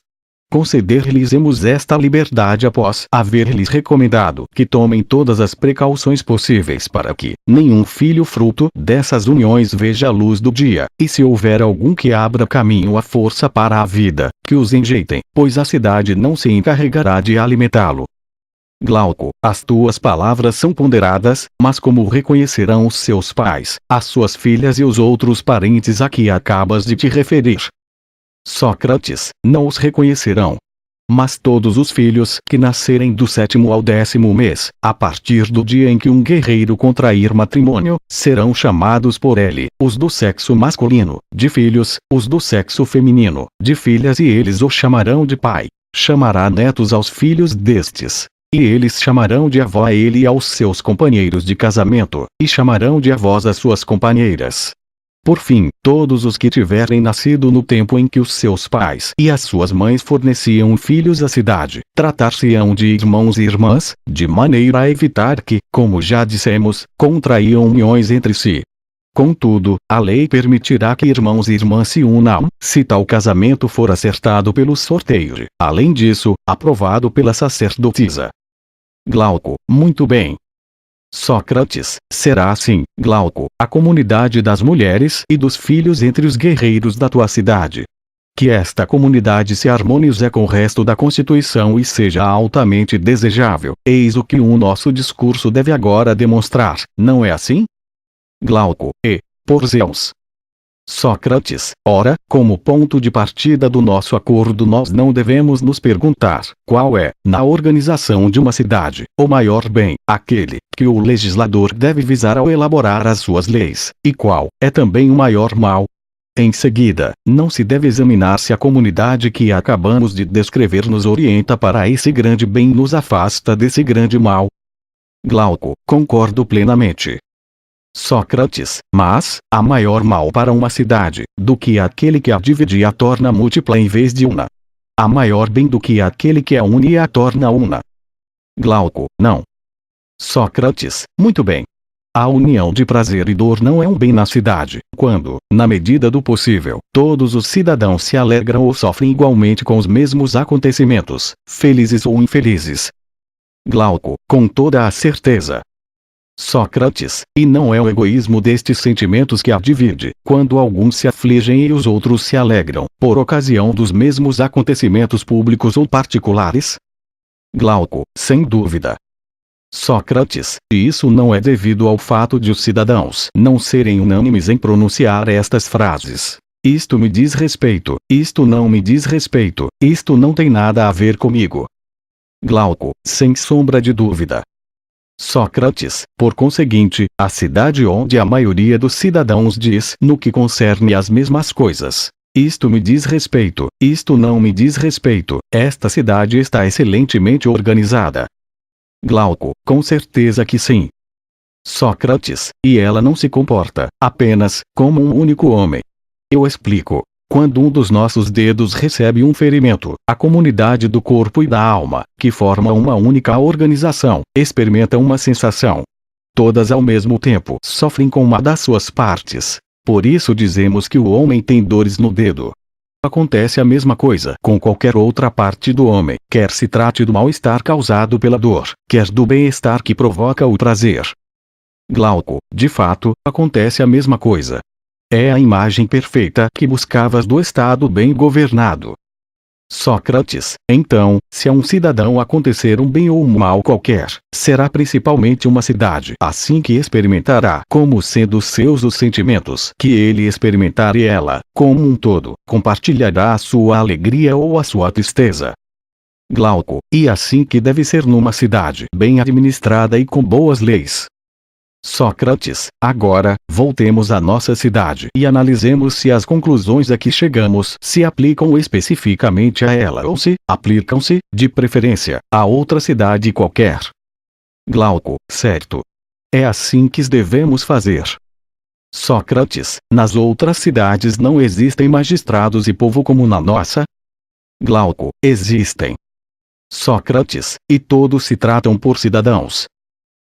Conceder-lhes-emos esta liberdade após haver-lhes recomendado que tomem todas as precauções possíveis para que nenhum filho fruto dessas uniões veja a luz do dia, e se houver algum que abra caminho à força para a vida, que os enjeitem, pois a cidade não se encarregará de alimentá-lo. Glauco, as tuas palavras são ponderadas, mas como reconhecerão os seus pais, as suas filhas e os outros parentes a que acabas de te referir? Sócrates, não os reconhecerão. Mas todos os filhos que nascerem do 7º ao 10º mês, a partir do dia em que um guerreiro contrair matrimônio, serão chamados por ele, os do sexo masculino, de filhos, os do sexo feminino, de filhas, e eles o chamarão de pai. Chamará netos aos filhos destes. E eles chamarão de avó a ele e aos seus companheiros de casamento, e chamarão de avós as suas companheiras. Por fim, todos os que tiverem nascido no tempo em que os seus pais e as suas mães forneciam filhos à cidade, tratar-se-ão de irmãos e irmãs, de maneira a evitar que, como já dissemos, contraíam uniões entre si. Contudo, a lei permitirá que irmãos e irmãs se unam, se tal casamento for acertado pelo sorteio, além disso, aprovado pela sacerdotisa. Glauco, muito bem. Sócrates, será assim, Glauco, a comunidade das mulheres e dos filhos entre os guerreiros da tua cidade. Que esta comunidade se harmonize com o resto da Constituição e seja altamente desejável, eis o que o nosso discurso deve agora demonstrar, não é assim? Glauco, por Zeus. Sócrates, ora, como ponto de partida do nosso acordo nós não devemos nos perguntar, qual é, na organização de uma cidade, o maior bem, aquele, que o legislador deve visar ao elaborar as suas leis, e qual, é também o maior mal. Em seguida, não se deve examinar se a comunidade que acabamos de descrever nos orienta para esse grande bem e nos afasta desse grande mal. Glauco, concordo plenamente. Sócrates, mas, há maior mal para uma cidade, do que aquele que a divide e a torna múltipla em vez de una. Há maior bem do que aquele que a une e a torna una. Glauco, não. Sócrates, muito bem. A união de prazer e dor não é um bem na cidade, quando, na medida do possível, todos os cidadãos se alegram ou sofrem igualmente com os mesmos acontecimentos, felizes ou infelizes. Glauco, com toda a certeza. Sócrates, e não é o egoísmo destes sentimentos que a divide, quando alguns se afligem e os outros se alegram, por ocasião dos mesmos acontecimentos públicos ou particulares? Glauco, sem dúvida. Sócrates, e isso não é devido ao fato de os cidadãos não serem unânimes em pronunciar estas frases. Isto me diz respeito, isto não me diz respeito, isto não tem nada a ver comigo. Glauco, sem sombra de dúvida. Sócrates, por conseguinte, a cidade onde a maioria dos cidadãos diz no que concerne às mesmas coisas. Isto me diz respeito, isto não me diz respeito, esta cidade está excelentemente organizada. Glauco, com certeza que sim. Sócrates, e ela não se comporta, apenas, como um único homem. Eu explico. Quando um dos nossos dedos recebe um ferimento, a comunidade do corpo e da alma, que forma uma única organização, experimenta uma sensação. Todas ao mesmo tempo sofrem com uma das suas partes. Por isso dizemos que o homem tem dores no dedo. Acontece a mesma coisa com qualquer outra parte do homem, quer se trate do mal-estar causado pela dor, quer do bem-estar que provoca o prazer. Glauco, de fato, acontece a mesma coisa. É a imagem perfeita que buscavas do Estado bem governado. Sócrates, então, se a um cidadão acontecer um bem ou um mal qualquer, será principalmente uma cidade assim que experimentará como sendo seus os sentimentos que ele experimentar e ela, como um todo, compartilhará a sua alegria ou a sua tristeza. Glauco, e assim que deve ser numa cidade bem administrada e com boas leis. Sócrates, agora, voltemos à nossa cidade e analisemos se as conclusões a que chegamos se aplicam especificamente a ela ou se aplicam-se, de preferência, a outra cidade qualquer. Glauco, certo. É assim que devemos fazer. Sócrates, nas outras cidades não existem magistrados e povo como na nossa? Glauco, existem. Sócrates, e todos se tratam por cidadãos?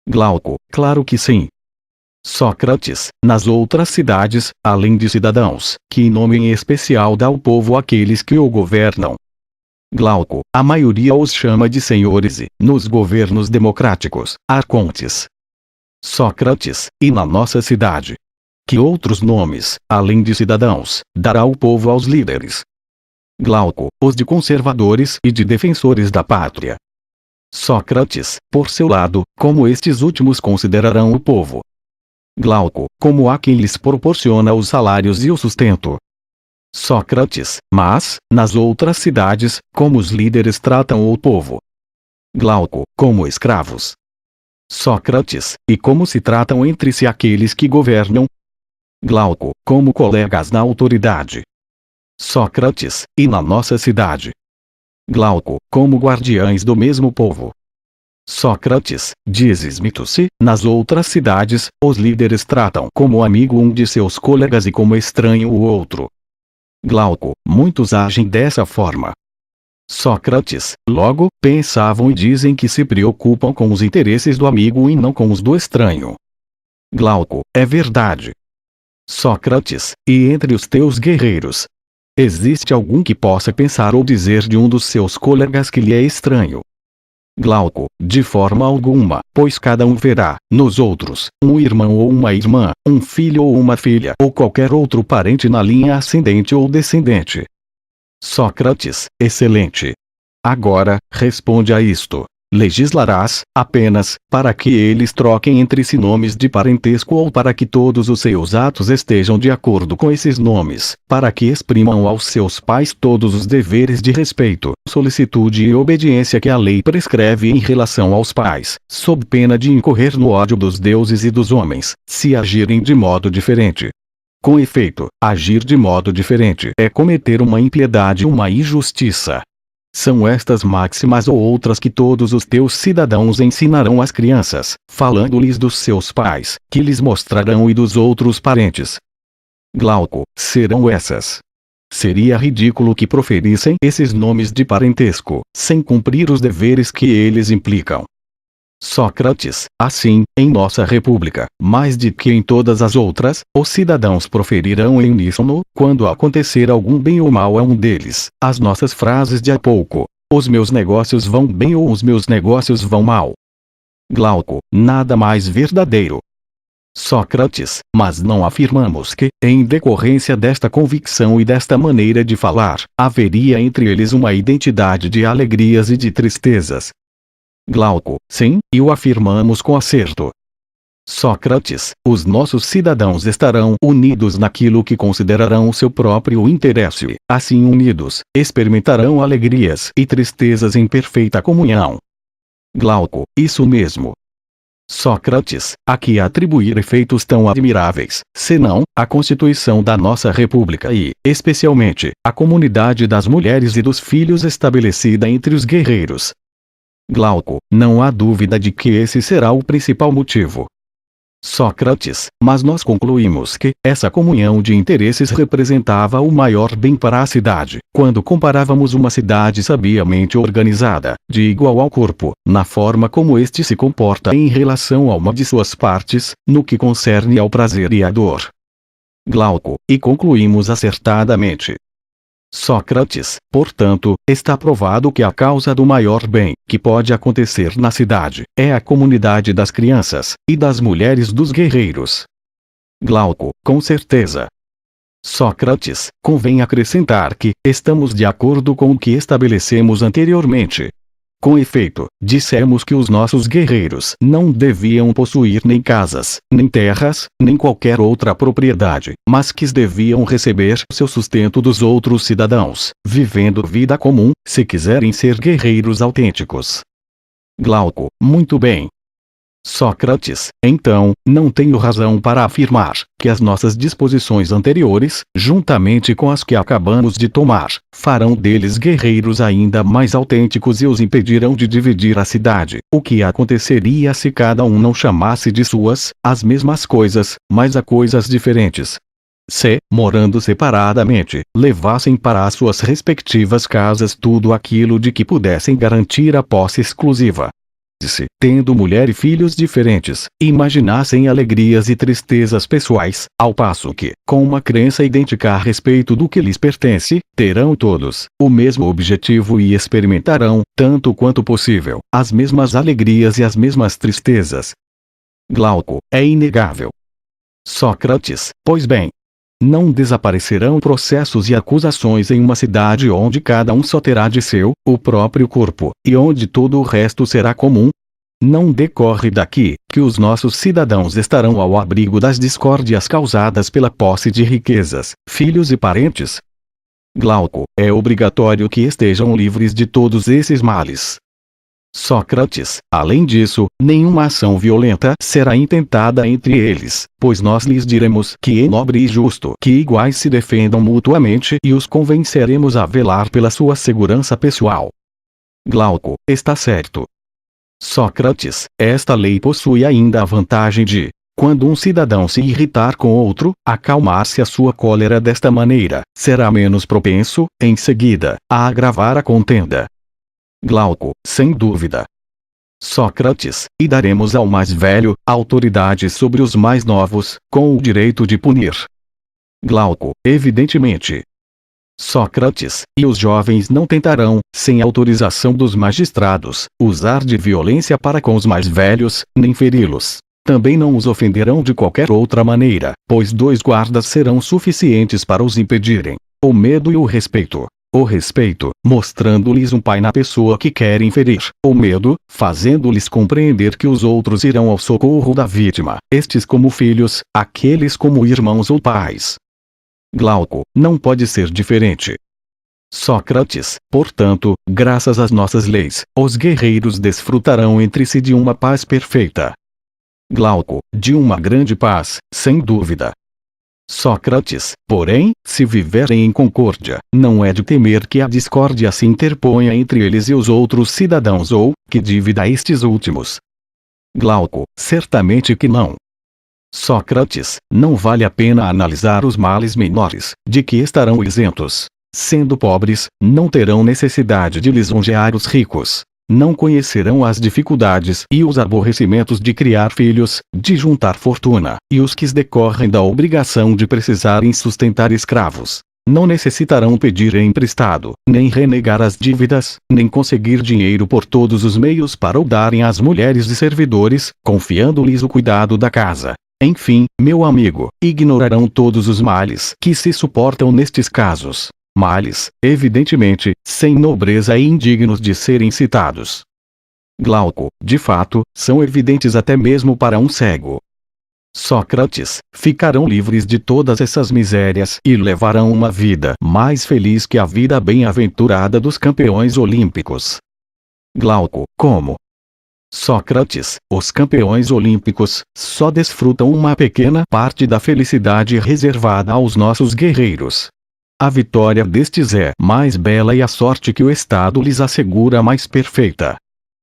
Glauco, claro que sim. Sócrates, nas outras cidades, além de cidadãos, que nome em especial dá o povo àqueles que o governam? Glauco, a maioria os chama de senhores e, nos governos democráticos, arcontes. Sócrates, e na nossa cidade? Que outros nomes, além de cidadãos, dará o povo aos líderes? Glauco, os de conservadores e de defensores da pátria. Sócrates, por seu lado, como estes últimos considerarão o povo? Glauco, como há quem lhes proporciona os salários e o sustento. Sócrates, mas, nas outras cidades, como os líderes tratam o povo? Glauco, como escravos. Sócrates, e como se tratam entre si aqueles que governam? Glauco, como colegas na autoridade. Sócrates, e na nossa cidade? Glauco, como guardiães do mesmo povo. Sócrates, dizes-me tu se, nas outras cidades, os líderes tratam como amigo um de seus colegas e como estranho o outro. Glauco, muitos agem dessa forma. Sócrates, logo, pensavam e dizem que se preocupam com os interesses do amigo e não com os do estranho. Glauco, é verdade. Sócrates, e entre os teus guerreiros? Existe algum que possa pensar ou dizer de um dos seus colegas que lhe é estranho? Glauco, de forma alguma, pois cada um verá, nos outros, um irmão ou uma irmã, um filho ou uma filha ou qualquer outro parente na linha ascendente ou descendente. Sócrates, excelente. Agora, responde a isto. Legislarás, apenas, para que eles troquem entre si nomes de parentesco ou para que todos os seus atos estejam de acordo com esses nomes, para que exprimam aos seus pais todos os deveres de respeito, solicitude e obediência que a lei prescreve em relação aos pais, sob pena de incorrer no ódio dos deuses e dos homens, se agirem de modo diferente. Com efeito, agir de modo diferente é cometer uma impiedade e uma injustiça. São estas máximas ou outras que todos os teus cidadãos ensinarão às crianças, falando-lhes dos seus pais, que lhes mostrarão e dos outros parentes. Glauco, serão essas. Seria ridículo que proferissem esses nomes de parentesco, sem cumprir os deveres que eles implicam. Sócrates, assim, em nossa república, mais de que em todas as outras, os cidadãos proferirão em uníssono, quando acontecer algum bem ou mal a um deles, as nossas frases de há pouco: os meus negócios vão bem ou os meus negócios vão mal. Glauco, nada mais verdadeiro. Sócrates, mas não afirmamos que, em decorrência desta convicção e desta maneira de falar, haveria entre eles uma identidade de alegrias e de tristezas. Glauco, sim, e o afirmamos com acerto. Sócrates, os nossos cidadãos estarão unidos naquilo que considerarão o seu próprio interesse e, assim unidos, experimentarão alegrias e tristezas em perfeita comunhão. Glauco, isso mesmo. Sócrates, a que atribuir efeitos tão admiráveis, senão, a constituição da nossa república e, especialmente, a comunidade das mulheres e dos filhos estabelecida entre os guerreiros. Glauco, não há dúvida de que esse será o principal motivo. Sócrates, mas nós concluímos que essa comunhão de interesses representava o maior bem para a cidade, quando comparávamos uma cidade sabiamente organizada, de igual ao corpo, na forma como este se comporta em relação a uma de suas partes, no que concerne ao prazer e à dor. Glauco, e concluímos acertadamente. Sócrates, portanto, está provado que a causa do maior bem que pode acontecer na cidade é a comunidade das crianças e das mulheres dos guerreiros. Glauco, com certeza. Sócrates, convém acrescentar que estamos de acordo com o que estabelecemos anteriormente. Com efeito, dissemos que os nossos guerreiros não deviam possuir nem casas, nem terras, nem qualquer outra propriedade, mas que deviam receber seu sustento dos outros cidadãos, vivendo vida comum, se quiserem ser guerreiros autênticos. Glauco, muito bem. Sócrates, então, não tenho razão para afirmar que as nossas disposições anteriores, juntamente com as que acabamos de tomar, farão deles guerreiros ainda mais autênticos e os impedirão de dividir a cidade. O que aconteceria se cada um não chamasse de suas, as mesmas coisas, mas a coisas diferentes? Se, morando separadamente, levassem para as suas respectivas casas tudo aquilo de que pudessem garantir a posse exclusiva. Se, tendo mulher e filhos diferentes, imaginassem alegrias e tristezas pessoais, ao passo que, com uma crença idêntica a respeito do que lhes pertence, terão todos o mesmo objetivo e experimentarão, tanto quanto possível, as mesmas alegrias e as mesmas tristezas. Glauco, é inegável. Sócrates, pois bem, não desaparecerão processos e acusações em uma cidade onde cada um só terá de seu, o próprio corpo, e onde todo o resto será comum? Não decorre daqui, que os nossos cidadãos estarão ao abrigo das discórdias causadas pela posse de riquezas, filhos e parentes? Glauco, é obrigatório que estejam livres de todos esses males. Sócrates, além disso, nenhuma ação violenta será intentada entre eles, pois nós lhes diremos que é nobre e justo que iguais se defendam mutuamente e os convenceremos a velar pela sua segurança pessoal. Glauco, está certo. Sócrates, esta lei possui ainda a vantagem de, quando um cidadão se irritar com outro, acalmar-se a sua cólera desta maneira, será menos propenso, em seguida, a agravar a contenda. Glauco, sem dúvida. Sócrates, e daremos ao mais velho autoridade sobre os mais novos, com o direito de punir. Glauco, evidentemente. Sócrates, e os jovens não tentarão, sem autorização dos magistrados, usar de violência para com os mais velhos, nem feri-los. Também não os ofenderão de qualquer outra maneira, pois 2 guardas serão suficientes para os impedirem: o medo e o respeito. O respeito, mostrando-lhes um pai na pessoa que querem ferir; o medo, fazendo-lhes compreender que os outros irão ao socorro da vítima, estes como filhos, aqueles como irmãos ou pais. Glauco, não pode ser diferente. Sócrates, portanto, graças às nossas leis, os guerreiros desfrutarão entre si de uma paz perfeita. Glauco, de uma grande paz, sem dúvida. Sócrates, porém, se viverem em concórdia, não é de temer que a discórdia se interponha entre eles e os outros cidadãos ou, que divida estes últimos. Glauco, certamente que não. Sócrates, não vale a pena analisar os males menores, de que estarão isentos. Sendo pobres, não terão necessidade de lisonjear os ricos. Não conhecerão as dificuldades e os aborrecimentos de criar filhos, de juntar fortuna, e os que decorrem da obrigação de precisarem sustentar escravos. Não necessitarão pedir emprestado, nem renegar as dívidas, nem conseguir dinheiro por todos os meios para o darem às mulheres e servidores, confiando-lhes o cuidado da casa. Enfim, meu amigo, ignorarão todos os males que se suportam nestes casos. Males, evidentemente, sem nobreza e indignos de serem citados. Glauco, de fato, são evidentes até mesmo para um cego. Sócrates, ficarão livres de todas essas misérias e levarão uma vida mais feliz que a vida bem-aventurada dos campeões olímpicos. Glauco, como? Sócrates, os campeões olímpicos só desfrutam uma pequena parte da felicidade reservada aos nossos guerreiros. A vitória destes é mais bela e a sorte que o Estado lhes assegura mais perfeita.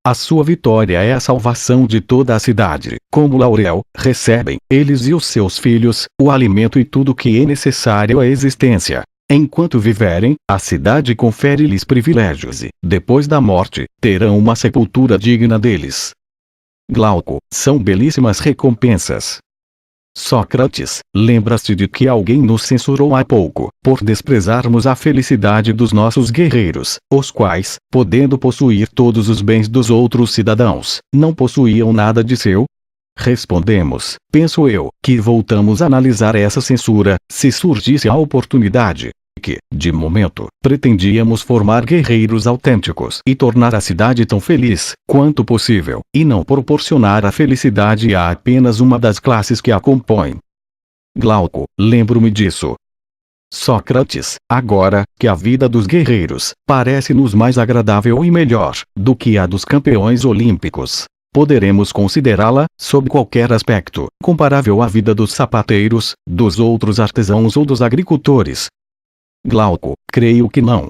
A sua vitória é a salvação de toda a cidade. Como Laurel, recebem, eles e os seus filhos, o alimento e tudo que é necessário à existência. Enquanto viverem, a cidade confere-lhes privilégios e, depois da morte, terão uma sepultura digna deles. Glauco, são belíssimas recompensas. Sócrates, lembra-se de que alguém nos censurou há pouco, por desprezarmos a felicidade dos nossos guerreiros, os quais, podendo possuir todos os bens dos outros cidadãos, não possuíam nada de seu? Respondemos, penso eu, que voltamos a analisar essa censura, se surgisse a oportunidade, que, de momento, pretendíamos formar guerreiros autênticos e tornar a cidade tão feliz quanto possível, e não proporcionar a felicidade a apenas uma das classes que a compõem. Glauco, lembro-me disso. Sócrates, agora, que a vida dos guerreiros, parece-nos mais agradável e melhor, do que a dos campeões olímpicos, poderemos considerá-la, sob qualquer aspecto, comparável à vida dos sapateiros, dos outros artesãos ou dos agricultores. Glauco, creio que não.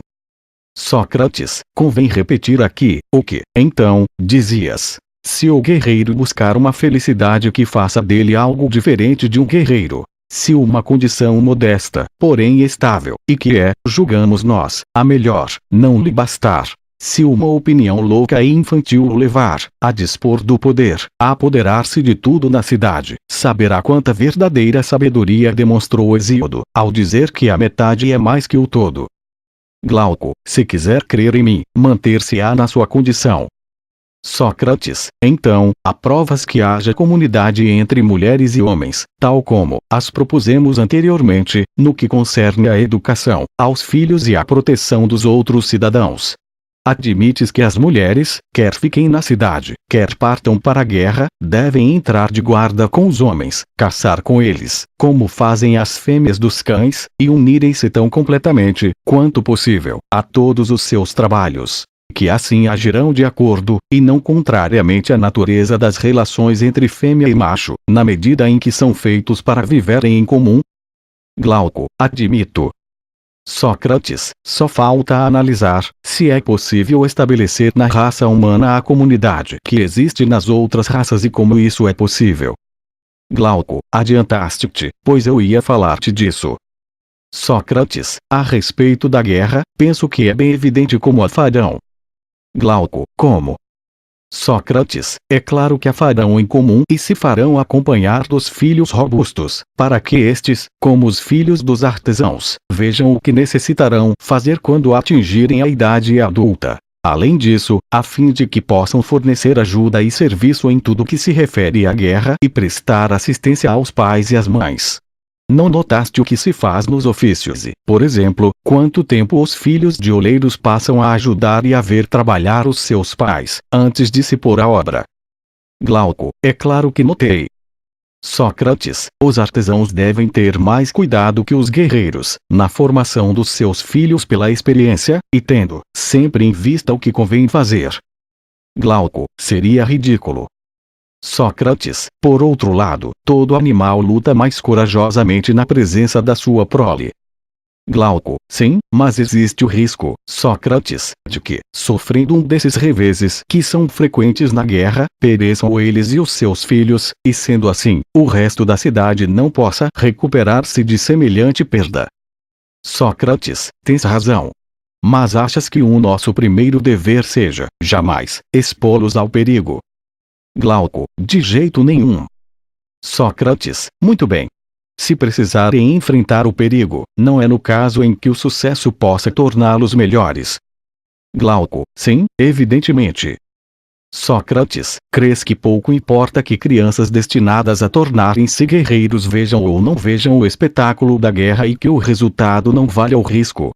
Sócrates, convém repetir aqui, o que, então, dizias. Se o guerreiro buscar uma felicidade que faça dele algo diferente de um guerreiro, se uma condição modesta, porém estável, e que é, julgamos nós, a melhor, não lhe bastar, se uma opinião louca e infantil o levar, a dispor do poder, a apoderar-se de tudo na cidade, saberá quanta verdadeira sabedoria demonstrou Hesíodo, ao dizer que a metade é mais que o todo. Glauco, se quiser crer em mim, manter-se-á na sua condição. Sócrates, então, há provas que haja comunidade entre mulheres e homens, tal como as propusemos anteriormente, no que concerne à educação, aos filhos e à proteção dos outros cidadãos. Admites que as mulheres, quer fiquem na cidade, quer partam para a guerra, devem entrar de guarda com os homens, caçar com eles, como fazem as fêmeas dos cães, e unirem-se tão completamente, quanto possível, a todos os seus trabalhos, que assim agirão de acordo, e não contrariamente à natureza das relações entre fêmea e macho, na medida em que são feitos para viverem em comum. Glauco, admito. Sócrates, só falta analisar, se é possível estabelecer na raça humana a comunidade que existe nas outras raças e como isso é possível. Glauco, adiantaste-te, pois eu ia falar-te disso. Sócrates, a respeito da guerra, penso que é bem evidente como a farão. Glauco, como? Sócrates, é claro que a farão em comum e se farão acompanhar dos filhos robustos, para que estes, como os filhos dos artesãos, vejam o que necessitarão fazer quando atingirem a idade adulta. Além disso, a fim de que possam fornecer ajuda e serviço em tudo que se refere à guerra e prestar assistência aos pais e às mães. Não notaste o que se faz nos ofícios e, por exemplo, quanto tempo os filhos de oleiros passam a ajudar e a ver trabalhar os seus pais, antes de se pôr à obra? Glauco, é claro que notei. Sócrates, os artesãos devem ter mais cuidado que os guerreiros, na formação dos seus filhos pela experiência, e tendo, sempre em vista o que convém fazer. Glauco, seria ridículo. Sócrates, por outro lado, todo animal luta mais corajosamente na presença da sua prole. Glauco, sim, mas existe o risco, Sócrates, de que, sofrendo um desses reveses que são frequentes na guerra, pereçam eles e os seus filhos, e sendo assim, o resto da cidade não possa recuperar-se de semelhante perda. Sócrates, tens razão. Mas achas que o nosso primeiro dever seja, jamais, expô-los ao perigo? Glauco, de jeito nenhum. Sócrates, muito bem. Se precisarem enfrentar o perigo, não é no caso em que o sucesso possa torná-los melhores. Glauco, sim, evidentemente. Sócrates, crês que pouco importa que crianças destinadas a tornarem-se guerreiros vejam ou não vejam o espetáculo da guerra e que o resultado não valha o risco?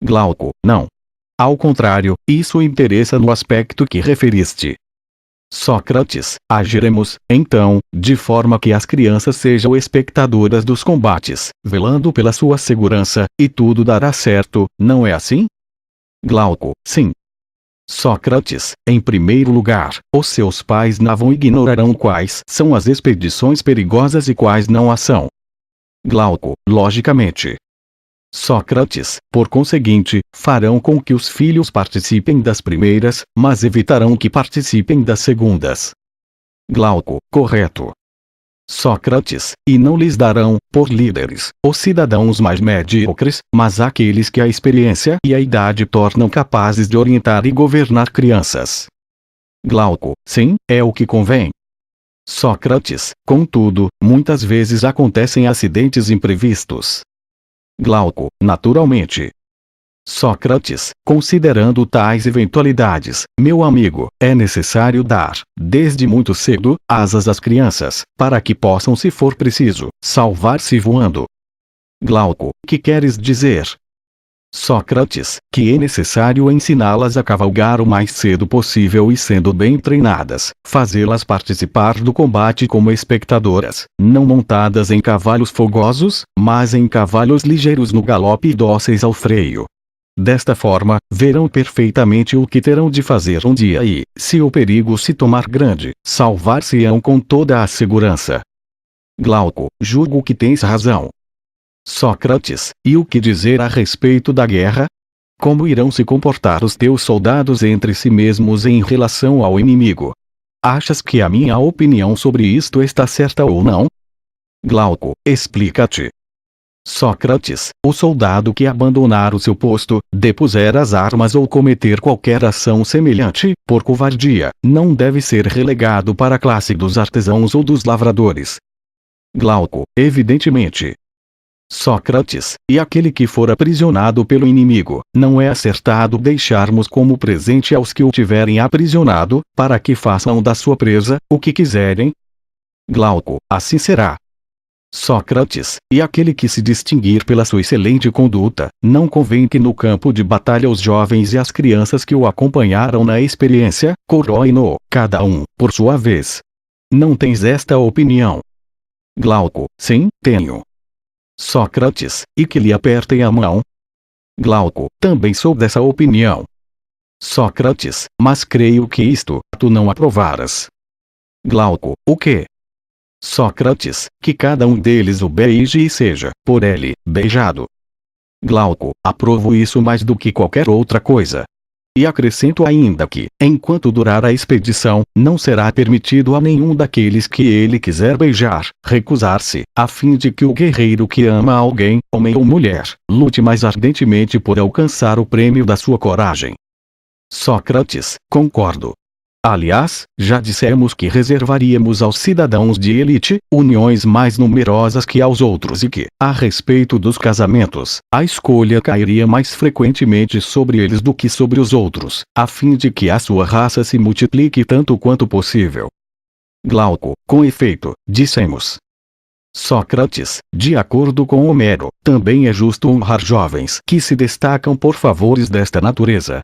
Glauco, não. Ao contrário, isso interessa no aspecto que referiste. Sócrates, agiremos, então, de forma que as crianças sejam espectadoras dos combates, velando pela sua segurança, e tudo dará certo, não é assim? Glauco, sim. Sócrates, em primeiro lugar, os seus pais não ignorarão quais são as expedições perigosas e quais não a são. Glauco, logicamente. Sócrates, por conseguinte, farão com que os filhos participem das primeiras, mas evitarão que participem das segundas. Glauco, correto. Sócrates, e não lhes darão, por líderes, os cidadãos mais medíocres, mas aqueles que a experiência e a idade tornam capazes de orientar e governar crianças. Glauco, sim, é o que convém. Sócrates, contudo, muitas vezes acontecem acidentes imprevistos. Glauco, naturalmente. Sócrates, considerando tais eventualidades, meu amigo, é necessário dar, desde muito cedo, asas às crianças, para que possam, se for preciso, salvar-se voando. Glauco, que queres dizer? Sócrates, que é necessário ensiná-las a cavalgar o mais cedo possível e, sendo bem treinadas, fazê-las participar do combate como espectadoras, não montadas em cavalos fogosos, mas em cavalos ligeiros no galope e dóceis ao freio. Desta forma, verão perfeitamente o que terão de fazer um dia e, se o perigo se tomar grande, salvar-se-ão com toda a segurança. Glauco, julgo que tens razão. Sócrates, e o que dizer a respeito da guerra? Como irão se comportar os teus soldados entre si mesmos em relação ao inimigo? Achas que a minha opinião sobre isto está certa ou não? Glauco, explica-te. Sócrates, o soldado que abandonar o seu posto, depuser as armas ou cometer qualquer ação semelhante, por covardia, não deve ser relegado para a classe dos artesãos ou dos lavradores. Glauco, evidentemente. Sócrates, e aquele que for aprisionado pelo inimigo, não é acertado deixarmos como presente aos que o tiverem aprisionado, para que façam da sua presa, o que quiserem? Glauco, assim será. Sócrates, e aquele que se distinguir pela sua excelente conduta, não convém que no campo de batalha os jovens e as crianças que o acompanharam na experiência, coroem-no, cada um, por sua vez. Não tens esta opinião? Glauco, sim, tenho. Sócrates, e que lhe apertem a mão? Glauco, também sou dessa opinião. Sócrates, mas creio que isto, tu não aprovaras. Glauco, o quê? Sócrates, que cada um deles o beije e seja, por ele, beijado. Glauco, aprovo isso mais do que qualquer outra coisa. E acrescento ainda que, enquanto durar a expedição, não será permitido a nenhum daqueles que ele quiser beijar, recusar-se, a fim de que o guerreiro que ama alguém, homem ou mulher, lute mais ardentemente por alcançar o prêmio da sua coragem. Sócrates, concordo. Aliás, já dissemos que reservaríamos aos cidadãos de elite, uniões mais numerosas que aos outros e que, a respeito dos casamentos, a escolha cairia mais frequentemente sobre eles do que sobre os outros, a fim de que a sua raça se multiplique tanto quanto possível. Glauco, com efeito, dissemos. Sócrates, de acordo com Homero, também é justo honrar jovens que se destacam por favores desta natureza.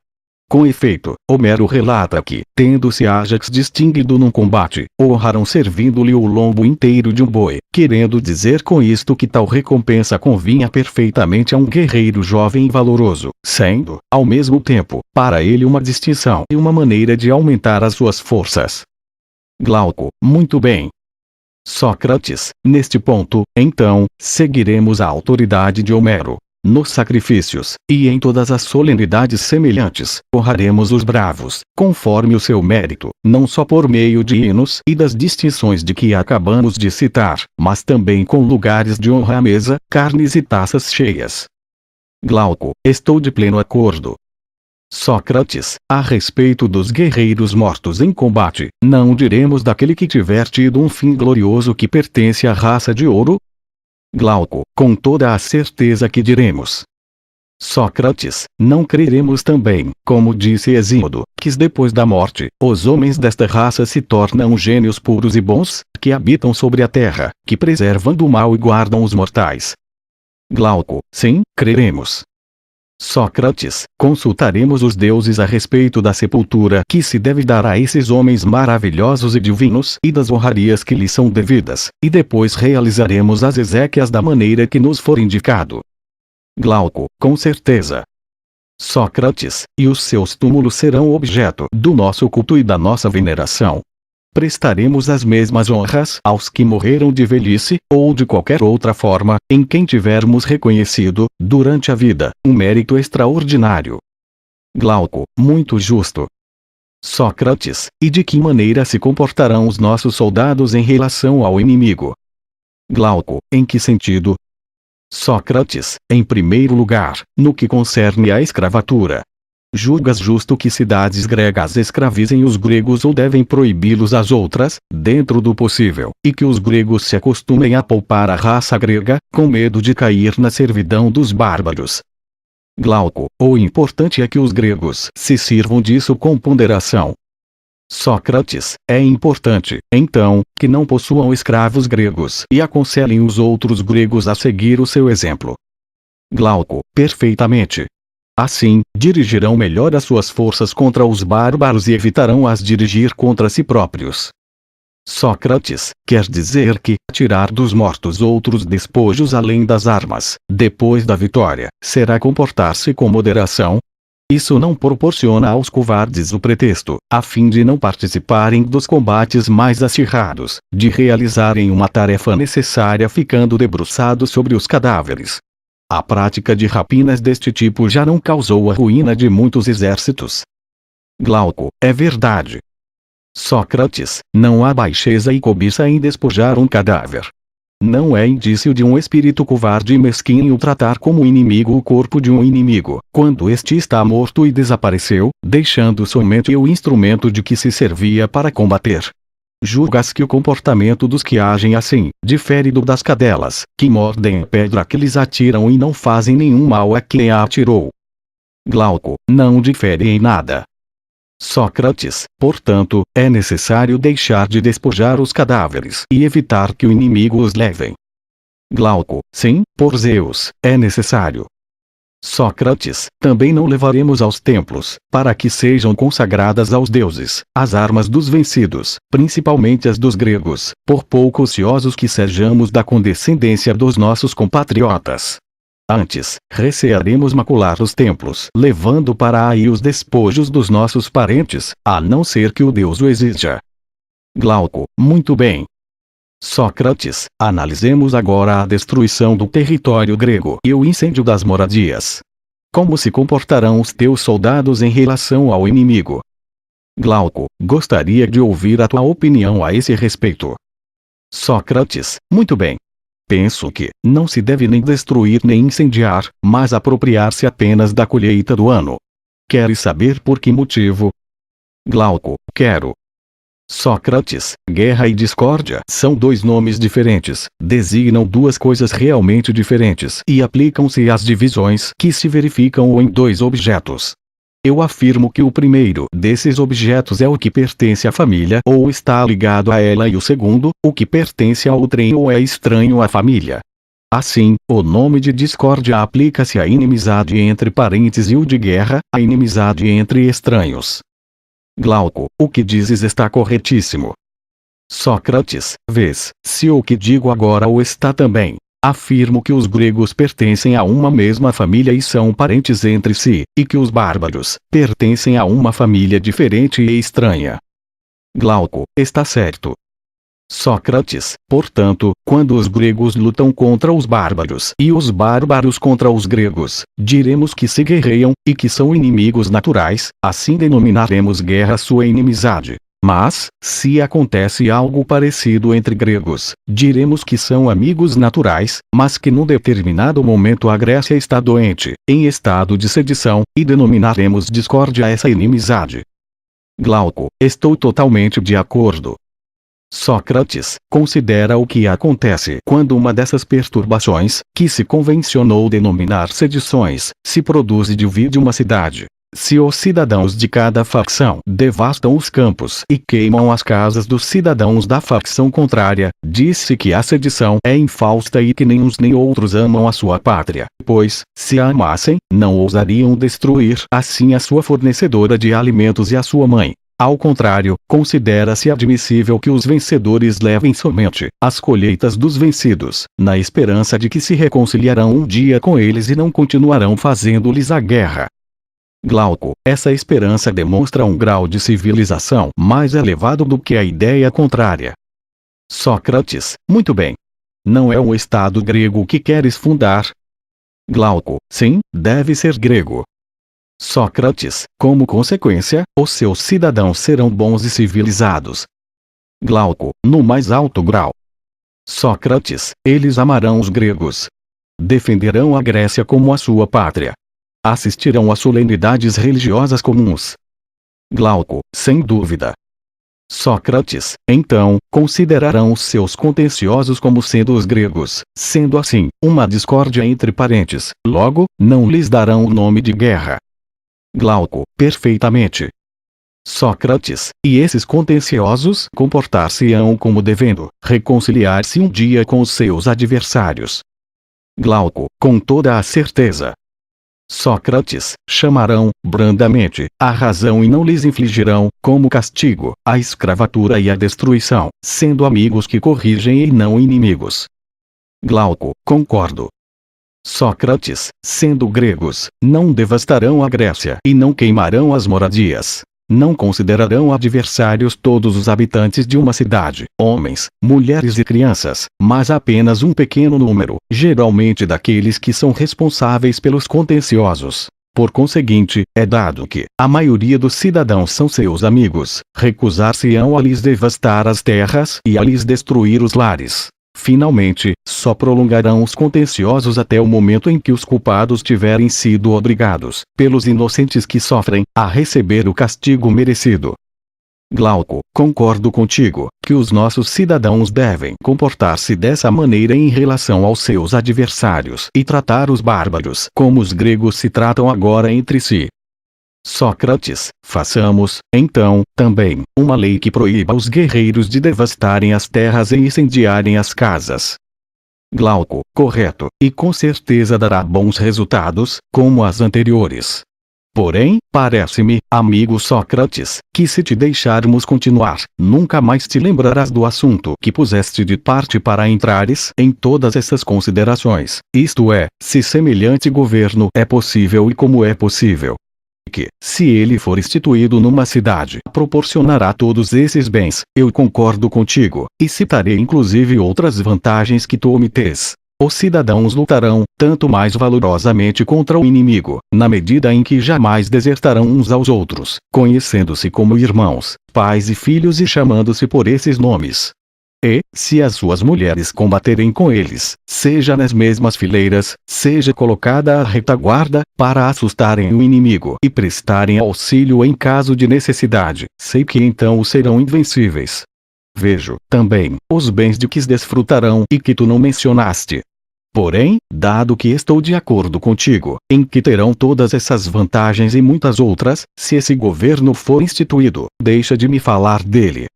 Com efeito, Homero relata que, tendo-se Ájax distinguido num combate, o honraram servindo-lhe o lombo inteiro de um boi, querendo dizer com isto que tal recompensa convinha perfeitamente a um guerreiro jovem e valoroso, sendo, ao mesmo tempo, para ele uma distinção e uma maneira de aumentar as suas forças. Glauco, muito bem. Sócrates, neste ponto, então, seguiremos a autoridade de Homero. Nos sacrifícios, e em todas as solenidades semelhantes, honraremos os bravos, conforme o seu mérito, não só por meio de hinos e das distinções de que acabamos de citar, mas também com lugares de honra à mesa, carnes e taças cheias. Glauco, estou de pleno acordo. Sócrates, a respeito dos guerreiros mortos em combate, não diremos daquele que tiver tido um fim glorioso que pertence à raça de ouro? Glauco, com toda a certeza que diremos. Sócrates, não creremos também, como disse Hesíodo, que depois da morte, os homens desta raça se tornam gênios puros e bons, que habitam sobre a terra, que preservam do mal e guardam os mortais. Glauco, sim, creremos. Sócrates, consultaremos os deuses a respeito da sepultura que se deve dar a esses homens maravilhosos e divinos e das honrarias que lhes são devidas, e depois realizaremos as exéquias da maneira que nos for indicado. Glauco, com certeza. Sócrates, e os seus túmulos serão objeto do nosso culto e da nossa veneração. prestaremos as mesmas honras aos que morreram de velhice, ou de qualquer outra forma, em quem tivermos reconhecido, durante a vida, um mérito extraordinário. Glauco, muito justo. Sócrates, e de que maneira se comportarão os nossos soldados em relação ao inimigo? Glauco, em que sentido? Sócrates, em primeiro lugar, no que concerne à escravatura. Julgas justo que cidades gregas escravizem os gregos ou devem proibi-los às outras, dentro do possível, e que os gregos se acostumem a poupar a raça grega, com medo de cair na servidão dos bárbaros? Glauco, o importante é que os gregos se sirvam disso com ponderação. Sócrates, é importante, então, que não possuam escravos gregos e aconselhem os outros gregos a seguir o seu exemplo. Glauco, perfeitamente. Assim, dirigirão melhor as suas forças contra os bárbaros e evitarão as dirigir contra si próprios. Sócrates, quer dizer que, tirar dos mortos outros despojos além das armas, depois da vitória, será comportar-se com moderação? Isso não proporciona aos covardes o pretexto, a fim de não participarem dos combates mais acirrados, de realizarem uma tarefa necessária ficando debruçados sobre os cadáveres. A prática de rapinas deste tipo já não causou a ruína de muitos exércitos. Glauco, é verdade. Sócrates, não há baixeza e cobiça em despojar um cadáver. Não é indício de um espírito covarde e mesquinho tratar como inimigo o corpo de um inimigo, quando este está morto e desapareceu, deixando somente o instrumento de que se servia para combater. Julgas que o comportamento dos que agem assim, difere do das cadelas, que mordem a pedra que lhes atiram e não fazem nenhum mal a quem a atirou? Glauco, não difere em nada. Sócrates, portanto, é necessário deixar de despojar os cadáveres e evitar que o inimigo os levem. Glauco, sim, por Zeus, é necessário. Sócrates, também não levaremos aos templos, para que sejam consagradas aos deuses, as armas dos vencidos, principalmente as dos gregos, por pouco ociosos que sejamos da condescendência dos nossos compatriotas. Antes, recearemos macular os templos, levando para aí os despojos dos nossos parentes, a não ser que o Deus o exija. Glauco, muito bem. Sócrates, analisemos agora a destruição do território grego e o incêndio das moradias. Como se comportarão os teus soldados em relação ao inimigo? Glauco, gostaria de ouvir a tua opinião a esse respeito. Sócrates, muito bem. Penso que não se deve nem destruir nem incendiar, mas apropriar-se apenas da colheita do ano. Queres saber por que motivo? Glauco, quero. Sócrates, guerra e discórdia são dois nomes diferentes, designam duas coisas realmente diferentes e aplicam-se às divisões que se verificam em dois objetos. Eu afirmo que o primeiro desses objetos é o que pertence à família ou está ligado a ela e o segundo, o que pertence a outrem ou é estranho à família. Assim, o nome de discórdia aplica-se à inimizade entre parentes e o de guerra, à inimizade entre estranhos. Glauco, o que dizes está corretíssimo. Sócrates, vês, se o que digo agora o está também. Afirmo que os gregos pertencem a uma mesma família e são parentes entre si, e que os bárbaros pertencem a uma família diferente e estranha. Glauco, está certo. Sócrates, portanto, quando os gregos lutam contra os bárbaros e os bárbaros contra os gregos, diremos que se guerreiam, e que são inimigos naturais, assim denominaremos guerra sua inimizade. Mas, se acontece algo parecido entre gregos, diremos que são amigos naturais, mas que num determinado momento a Grécia está doente, em estado de sedição, e denominaremos discórdia essa inimizade. Glauco, estou totalmente de acordo. Sócrates, considera o que acontece quando uma dessas perturbações, que se convencionou denominar sedições, se produz e divide uma cidade. Se os cidadãos de cada facção devastam os campos e queimam as casas dos cidadãos da facção contrária, diz-se que a sedição é infausta e que nem uns nem outros amam a sua pátria, pois, se a amassem, não ousariam destruir assim a sua fornecedora de alimentos e a sua mãe. Ao contrário, considera-se admissível que os vencedores levem somente as colheitas dos vencidos, na esperança de que se reconciliarão um dia com eles e não continuarão fazendo-lhes a guerra. Glauco, essa esperança demonstra um grau de civilização mais elevado do que a ideia contrária. Sócrates, muito bem. Não é um Estado grego que queres fundar? Glauco, sim, deve ser grego. Sócrates, como consequência, os seus cidadãos serão bons e civilizados. Glauco, no mais alto grau. Sócrates, eles amarão os gregos. Defenderão a Grécia como a sua pátria. Assistirão a solenidades religiosas comuns. Glauco, sem dúvida. Sócrates, então, considerarão os seus contenciosos como sendo os gregos, sendo assim, uma discórdia entre parentes, logo, não lhes darão o nome de guerra. Glauco, perfeitamente. Sócrates, e esses contenciosos comportar-se-ão como devendo reconciliar-se um dia com os seus adversários. Glauco, com toda a certeza. Sócrates, chamarão, brandamente, a razão e não lhes infligirão, como castigo, a escravatura e a destruição, sendo amigos que corrigem e não inimigos. Glauco, concordo. Sócrates, sendo gregos, não devastarão a Grécia e não queimarão as moradias. Não considerarão adversários todos os habitantes de uma cidade, homens, mulheres e crianças, mas apenas um pequeno número, geralmente daqueles que são responsáveis pelos contenciosos. Por conseguinte, é dado que a maioria dos cidadãos são seus amigos, recusar-se-ão a lhes devastar as terras e a lhes destruir os lares. Finalmente, só prolongarão os contenciosos até o momento em que os culpados tiverem sido obrigados, pelos inocentes que sofrem, a receber o castigo merecido. Glauco, concordo contigo, que os nossos cidadãos devem comportar-se dessa maneira em relação aos seus adversários e tratar os bárbaros como os gregos se tratam agora entre si. Sócrates, façamos, então, também, uma lei que proíba os guerreiros de devastarem as terras e incendiarem as casas. Glauco, correto, e com certeza dará bons resultados, como as anteriores. Porém, parece-me, amigo Sócrates, que se te deixarmos continuar, nunca mais te lembrarás do assunto que puseste de parte para entrares em todas essas considerações, isto é, se semelhante governo é possível e como é possível. Que, se ele for instituído numa cidade, proporcionará todos esses bens, eu concordo contigo, e citarei inclusive outras vantagens que tu omites. Os cidadãos lutarão, tanto mais valorosamente contra o inimigo, na medida em que jamais desertarão uns aos outros, conhecendo-se como irmãos, pais e filhos e chamando-se por esses nomes. E, se as suas mulheres combaterem com eles, seja nas mesmas fileiras, seja colocada à retaguarda, para assustarem o inimigo e prestarem auxílio em caso de necessidade, sei que então os serão invencíveis. Vejo, também, os bens de que desfrutarão e que tu não mencionaste. Porém, dado que estou de acordo contigo, em que terão todas essas vantagens e muitas outras, se esse governo for instituído, deixa de me falar dele.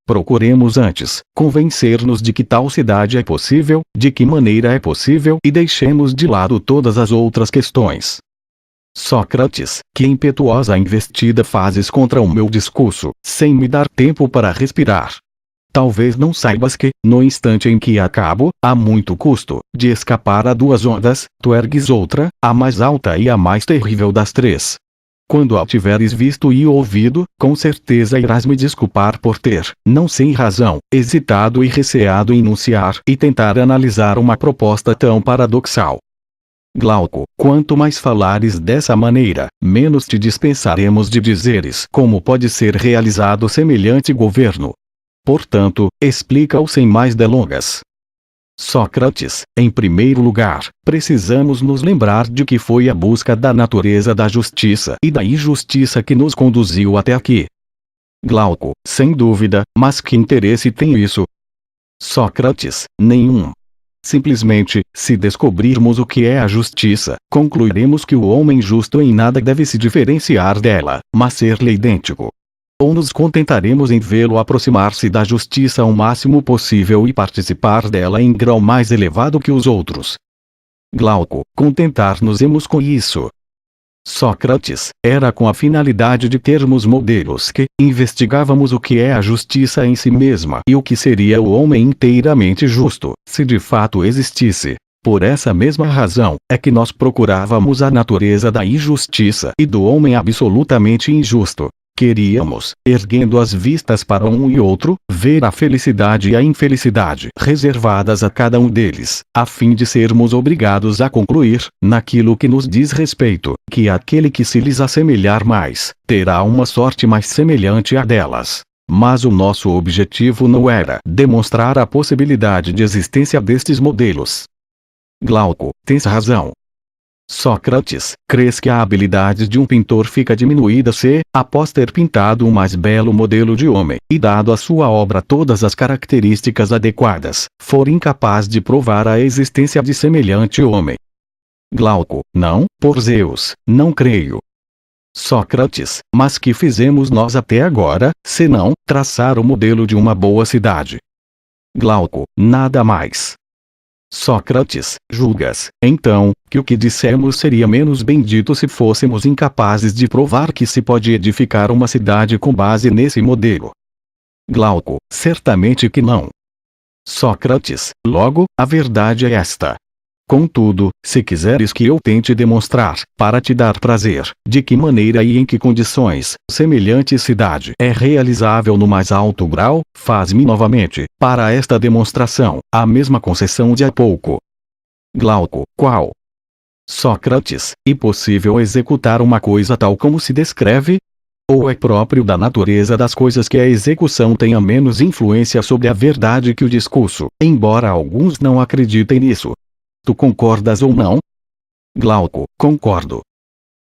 Procuremos antes convencer-nos de que tal cidade é possível, de que maneira é possível e deixemos de lado todas as outras questões. Sócrates, que impetuosa investida fazes contra o meu discurso, sem me dar tempo para respirar. Talvez não saibas que, no instante em que acabo, a muito custo, de escapar a duas ondas, tu ergues outra, a mais alta e a mais terrível das três. Quando a tiveres visto e ouvido, com certeza irás me desculpar por ter, não sem razão, hesitado e receado em enunciar e tentar analisar uma proposta tão paradoxal. Glauco, quanto mais falares dessa maneira, menos te dispensaremos de dizeres como pode ser realizado semelhante governo. Portanto, explica-o sem mais delongas. Sócrates, em primeiro lugar, precisamos nos lembrar de que foi a busca da natureza da justiça e da injustiça que nos conduziu até aqui. Glauco, sem dúvida, mas que interesse tem isso? Sócrates, nenhum. Simplesmente, se descobrirmos o que é a justiça, concluiremos que o homem justo em nada deve se diferenciar dela, mas ser-lhe idêntico. Ou nos contentaremos em vê-lo aproximar-se da justiça ao máximo possível e participar dela em grau mais elevado que os outros. Glauco, contentar-nos-emos com isso. Sócrates, era com a finalidade de termos modelos que investigávamos o que é a justiça em si mesma e o que seria o homem inteiramente justo, se de fato existisse. Por essa mesma razão, é que nós procurávamos a natureza da injustiça e do homem absolutamente injusto. Queríamos, erguendo as vistas para um e outro, ver a felicidade e a infelicidade reservadas a cada um deles, a fim de sermos obrigados a concluir, naquilo que nos diz respeito, que aquele que se lhes assemelhar mais, terá uma sorte mais semelhante à delas. Mas o nosso objetivo não era demonstrar a possibilidade de existência destes modelos. Glauco, tens razão. Sócrates, crês que a habilidade de um pintor fica diminuída se, após ter pintado um mais belo modelo de homem, e dado à sua obra todas as características adequadas, for incapaz de provar a existência de semelhante homem? Glauco, não, por Zeus, não creio. Sócrates, mas que fizemos nós até agora, senão traçar o modelo de uma boa cidade? Glauco, nada mais. Sócrates, julgas, então, que o que dissemos seria menos bendito se fôssemos incapazes de provar que se pode edificar uma cidade com base nesse modelo? Glauco, certamente que não. Sócrates, logo, a verdade é esta. Contudo, se quiseres que eu tente demonstrar, para te dar prazer, de que maneira e em que condições, semelhante cidade é realizável no mais alto grau, faz-me novamente, para esta demonstração, a mesma concessão de há pouco. Glauco, qual? Sócrates, é possível executar uma coisa tal como se descreve? Ou é próprio da natureza das coisas que a execução tenha menos influência sobre a verdade que o discurso, embora alguns não acreditem nisso? Tu concordas ou não? Glauco, concordo.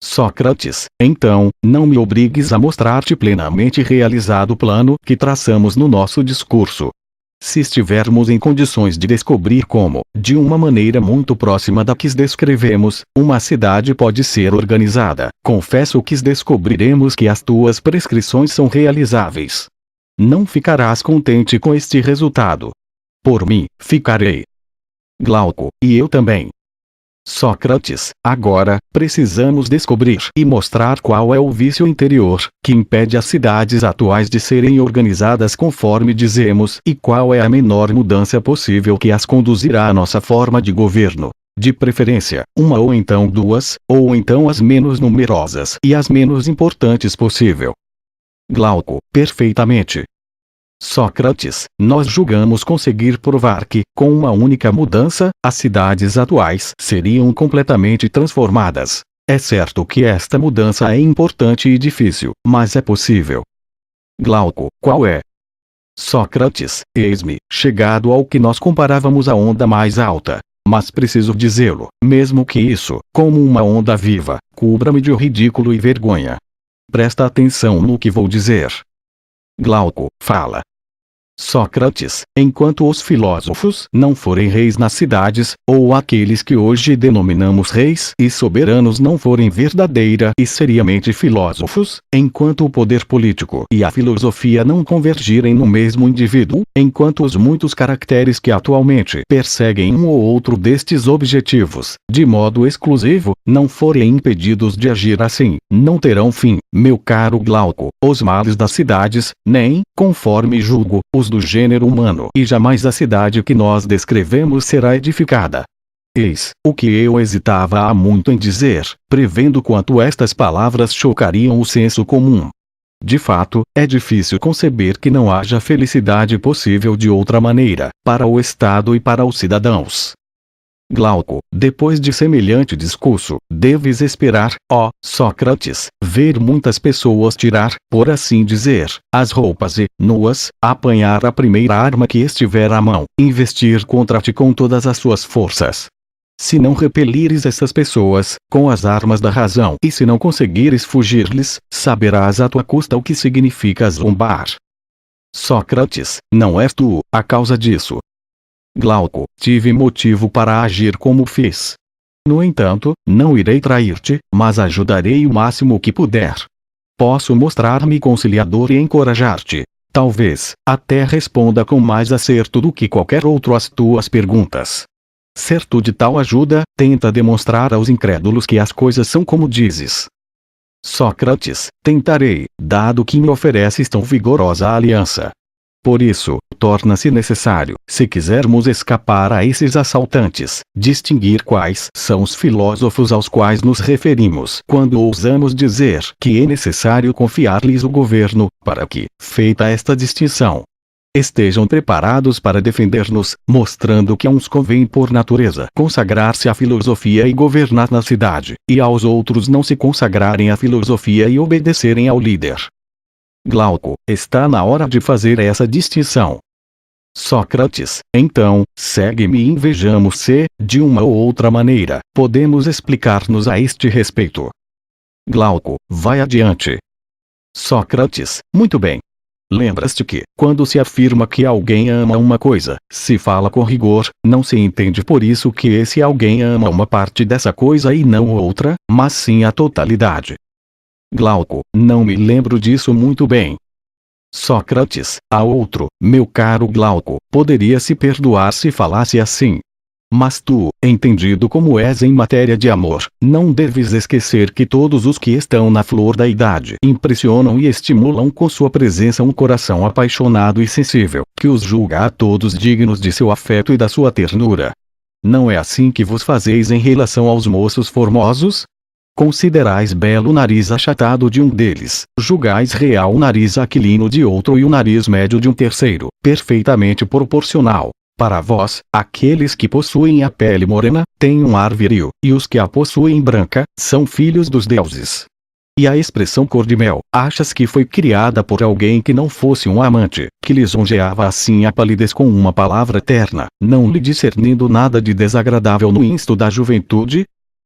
Sócrates, então, não me obrigues a mostrar-te plenamente realizado o plano que traçamos no nosso discurso. Se estivermos em condições de descobrir como, de uma maneira muito próxima da que descrevemos, uma cidade pode ser organizada, confesso que descobriremos que as tuas prescrições são realizáveis. Não ficarás contente com este resultado. Por mim, ficarei. Glauco, e eu também. Sócrates, agora, precisamos descobrir e mostrar qual é o vício interior, que impede as cidades atuais de serem organizadas conforme dizemos, e qual é a menor mudança possível que as conduzirá à nossa forma de governo. De preferência, uma ou então duas, ou então as menos numerosas e as menos importantes possível. Glauco, perfeitamente. Sócrates, nós julgamos conseguir provar que, com uma única mudança, as cidades atuais seriam completamente transformadas. É certo que esta mudança é importante e difícil, mas é possível. Glauco, qual é? Sócrates, eis-me, chegado ao que nós comparávamos a onda mais alta. Mas preciso dizê-lo, mesmo que isso, como uma onda viva, cubra-me de ridículo e vergonha. Presta atenção no que vou dizer. Glauco, fala. Sócrates, enquanto os filósofos não forem reis nas cidades, ou aqueles que hoje denominamos reis e soberanos não forem verdadeira e seriamente filósofos, enquanto o poder político e a filosofia não convergirem no mesmo indivíduo, enquanto os muitos caracteres que atualmente perseguem um ou outro destes objetivos, de modo exclusivo, não forem impedidos de agir assim, não terão fim, meu caro Glauco, os males das cidades, nem, conforme julgo, os do gênero humano, e jamais a cidade que nós descrevemos será edificada. Eis o que eu hesitava há muito em dizer, prevendo quanto estas palavras chocariam o senso comum. De fato, é difícil conceber que não haja felicidade possível de outra maneira, para o Estado e para os cidadãos. Glauco, depois de semelhante discurso, deves esperar, ó Sócrates, ver muitas pessoas tirar, por assim dizer, as roupas e, nuas, apanhar a primeira arma que estiver à mão, investir contra ti com todas as suas forças. Se não repelires essas pessoas, com as armas da razão, e se não conseguires fugir-lhes, saberás à tua custa o que significa zombar. Sócrates, não és tu a causa disso. Glauco, tive motivo para agir como fiz. No entanto, não irei trair-te, mas ajudarei o máximo que puder. Posso mostrar-me conciliador e encorajar-te. Talvez, até responda com mais acerto do que qualquer outro às tuas perguntas. Certo de tal ajuda, tenta demonstrar aos incrédulos que as coisas são como dizes. Sócrates, tentarei, dado que me ofereces tão vigorosa aliança. Por isso, torna-se necessário, se quisermos escapar a esses assaltantes, distinguir quais são os filósofos aos quais nos referimos quando ousamos dizer que é necessário confiar-lhes o governo, para que, feita esta distinção, estejam preparados para defender-nos, mostrando que a uns convém por natureza consagrar-se à filosofia e governar na cidade, e aos outros não se consagrarem à filosofia e obedecerem ao líder. Glauco, está na hora de fazer essa distinção. Sócrates, então, segue-me e vejamos se, de uma ou outra maneira, podemos explicar-nos a este respeito. Glauco, vai adiante. Sócrates, muito bem. Lembras-te que, quando se afirma que alguém ama uma coisa, se fala com rigor, não se entende por isso que esse alguém ama uma parte dessa coisa e não outra, mas sim a totalidade. Glauco, não me lembro disso muito bem. Sócrates, a outro, meu caro Glauco, poderia se perdoar se falasse assim. Mas tu, entendido como és em matéria de amor, não deves esquecer que todos os que estão na flor da idade impressionam e estimulam com sua presença um coração apaixonado e sensível, que os julga a todos dignos de seu afeto e da sua ternura. Não é assim que vos fazeis em relação aos moços formosos? Considerais belo o nariz achatado de um deles, julgais real o nariz aquilino de outro e o nariz médio de um terceiro, perfeitamente proporcional. Para vós, aqueles que possuem a pele morena, têm um ar viril, e os que a possuem branca, são filhos dos deuses. E a expressão cor de mel, achas que foi criada por alguém que não fosse um amante, que lisonjeava assim a palidez com uma palavra terna, não lhe discernindo nada de desagradável no insto da juventude?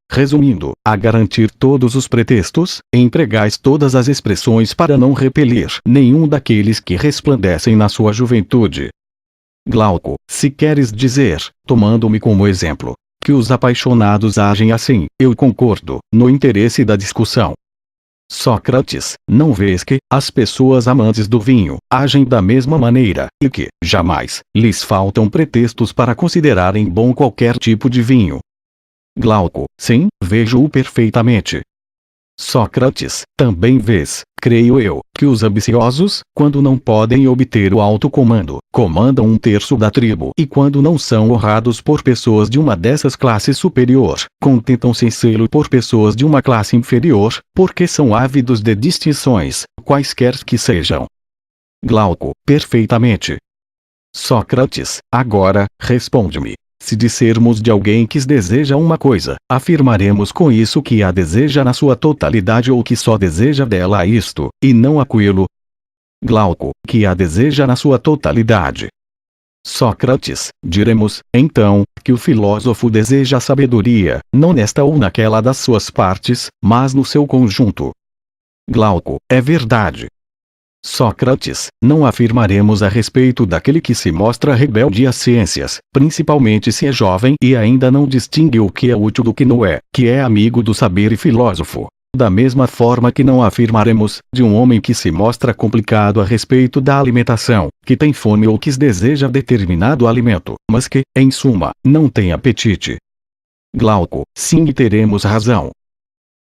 Resumindo, a garantir todos os pretextos, empregais todas as expressões para não repelir nenhum daqueles que resplandecem na sua juventude. Glauco, se queres dizer, tomando-me como exemplo, que os apaixonados agem assim, eu concordo, no interesse da discussão. Sócrates, não vês que as pessoas amantes do vinho agem da mesma maneira, e que, jamais, lhes faltam pretextos para considerarem bom qualquer tipo de vinho? Glauco, sim, vejo-o perfeitamente. Sócrates, também vês, creio eu, que os ambiciosos, quando não podem obter o alto comando, comandam um terço da tribo e quando não são honrados por pessoas de uma dessas classes superior, contentam-se em sê-lo por pessoas de uma classe inferior, porque são ávidos de distinções, quaisquer que sejam. Glauco, perfeitamente. Sócrates, agora, responde-me. Se dissermos de alguém que deseja uma coisa, afirmaremos com isso que a deseja na sua totalidade ou que só deseja dela isto, e não aquilo? Glauco, que a deseja na sua totalidade. Sócrates, diremos, então, que o filósofo deseja a sabedoria, não nesta ou naquela das suas partes, mas no seu conjunto. Glauco, é verdade. Sócrates, não afirmaremos a respeito daquele que se mostra rebelde às ciências, principalmente se é jovem e ainda não distingue o que é útil do que não é, que é amigo do saber e filósofo. Da mesma forma que não afirmaremos, de um homem que se mostra complicado a respeito da alimentação, que tem fome ou que deseja determinado alimento, mas que, em suma, não tem apetite. Glauco, sim, e teremos razão.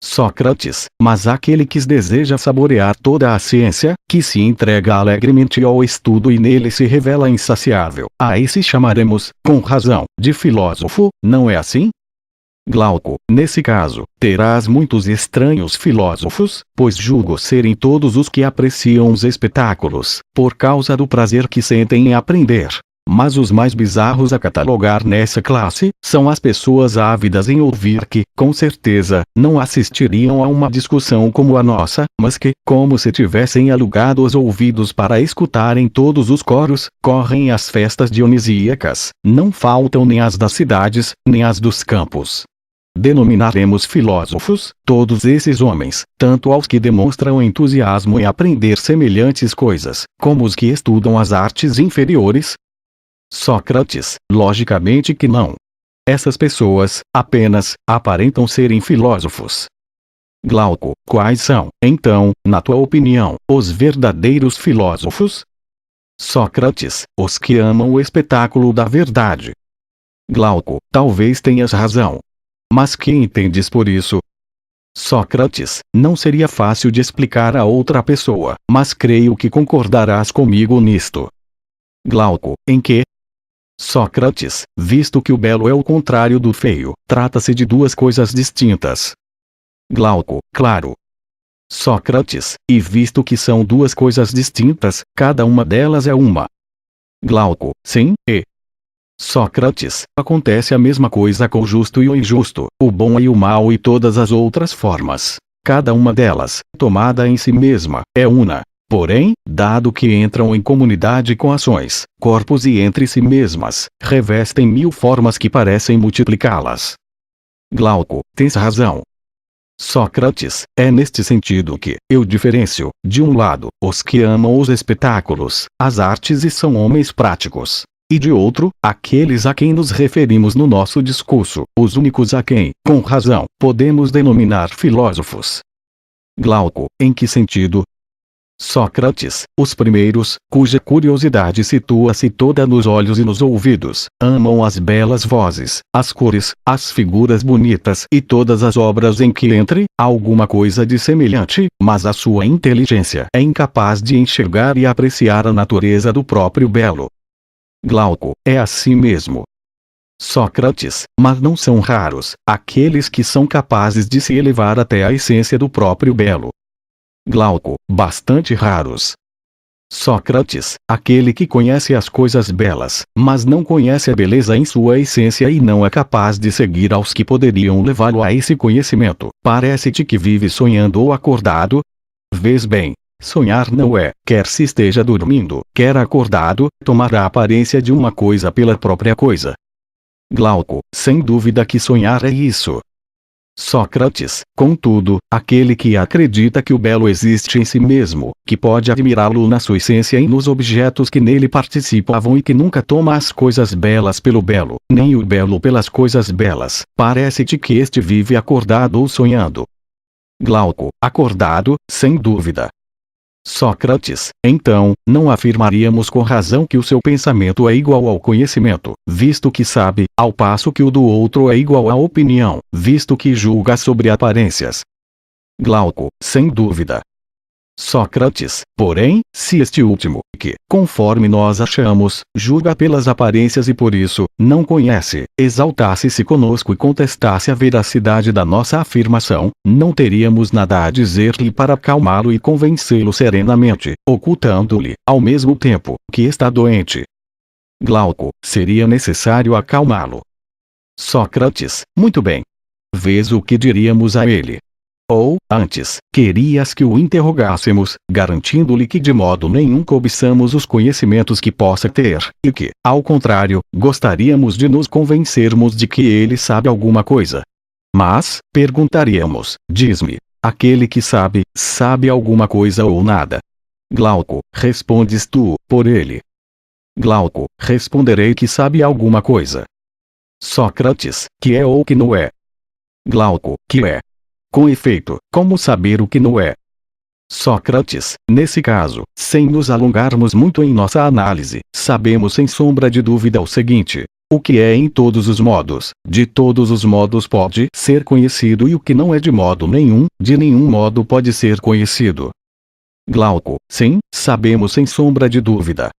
Sócrates, mas aquele que deseja saborear toda a ciência, que se entrega alegremente ao estudo e nele se revela insaciável, a esse chamaremos, com razão, de filósofo, não é assim? Glauco, nesse caso, terás muitos estranhos filósofos, pois julgo serem todos os que apreciam os espetáculos, por causa do prazer que sentem em aprender. Mas os mais bizarros a catalogar nessa classe, são as pessoas ávidas em ouvir que, com certeza, não assistiriam a uma discussão como a nossa, mas que, como se tivessem alugado os ouvidos para escutarem todos os coros, correm às festas dionisíacas, não faltam nem as das cidades, nem as dos campos. Denominaremos filósofos, todos esses homens, tanto aos que demonstram entusiasmo em aprender semelhantes coisas, como os que estudam as artes inferiores? Sócrates, logicamente que não. Essas pessoas, apenas, aparentam serem filósofos. Glauco, quais são, então, na tua opinião, os verdadeiros filósofos? Sócrates, os que amam o espetáculo da verdade. Glauco, talvez tenhas razão. Mas que entendes por isso? Sócrates, não seria fácil de explicar a outra pessoa, mas creio que concordarás comigo nisto. Glauco, em que? Sócrates, visto que o belo é o contrário do feio, trata-se de duas coisas distintas. Glauco, claro. Sócrates, e visto que são duas coisas distintas, cada uma delas é uma. Glauco, sim, e. Sócrates, acontece a mesma coisa com o justo e o injusto, o bom e o mal e todas as outras formas. Cada uma delas, tomada em si mesma, é una. Porém, dado que entram em comunidade com ações, corpos e entre si mesmas, revestem mil formas que parecem multiplicá-las. Glauco, tens razão. Sócrates, é neste sentido que eu diferencio, de um lado, os que amam os espetáculos, as artes e são homens práticos. E de outro, aqueles a quem nos referimos no nosso discurso, os únicos a quem, com razão, podemos denominar filósofos. Glauco, em que sentido? Sócrates, os primeiros, cuja curiosidade situa-se toda nos olhos e nos ouvidos, amam as belas vozes, as cores, as figuras bonitas e todas as obras em que entre alguma coisa de semelhante, mas a sua inteligência é incapaz de enxergar e apreciar a natureza do próprio belo. Glauco, é assim mesmo. Sócrates, mas não são raros aqueles que são capazes de se elevar até a essência do próprio belo. Glauco, bastante raros. Sócrates, aquele que conhece as coisas belas, mas não conhece a beleza em sua essência e não é capaz de seguir aos que poderiam levá-lo a esse conhecimento, parece-te que vive sonhando ou acordado? Vês bem, sonhar não é, quer se esteja dormindo, quer acordado, tomar a aparência de uma coisa pela própria coisa. Glauco, sem dúvida que sonhar é isso. Sócrates, contudo, aquele que acredita que o belo existe em si mesmo, que pode admirá-lo na sua essência e nos objetos que nele participavam e que nunca toma as coisas belas pelo belo, nem o belo pelas coisas belas, parece-te que este vive acordado ou sonhando. Glauco, acordado, sem dúvida. Sócrates, então, não afirmaríamos com razão que o seu pensamento é igual ao conhecimento, visto que sabe, ao passo que o do outro é igual à opinião, visto que julga sobre aparências. Glauco, sem dúvida. Sócrates, porém, se este último, que, conforme nós achamos, julga pelas aparências e por isso, não conhece, exaltasse-se conosco e contestasse a veracidade da nossa afirmação, não teríamos nada a dizer-lhe para acalmá-lo e convencê-lo serenamente, ocultando-lhe, ao mesmo tempo, que está doente. Glauco, seria necessário acalmá-lo. Sócrates, muito bem. Vês o que diríamos a ele? Ou, antes, querias que o interrogássemos, garantindo-lhe que de modo nenhum cobiçamos os conhecimentos que possa ter, e que, ao contrário, gostaríamos de nos convencermos de que ele sabe alguma coisa. Mas, perguntaríamos, diz-me, aquele que sabe, sabe alguma coisa ou nada? Glauco, respondes tu, por ele. Glauco, responderei que sabe alguma coisa. Sócrates, que é ou que não é? Glauco, que é. Com efeito, como saber o que não é? Sócrates, nesse caso, sem nos alongarmos muito em nossa análise, sabemos sem sombra de dúvida o seguinte: o que é em todos os modos, de todos os modos pode ser conhecido e o que não é de modo nenhum, de nenhum modo pode ser conhecido. Glauco, sim, sabemos sem sombra de dúvida.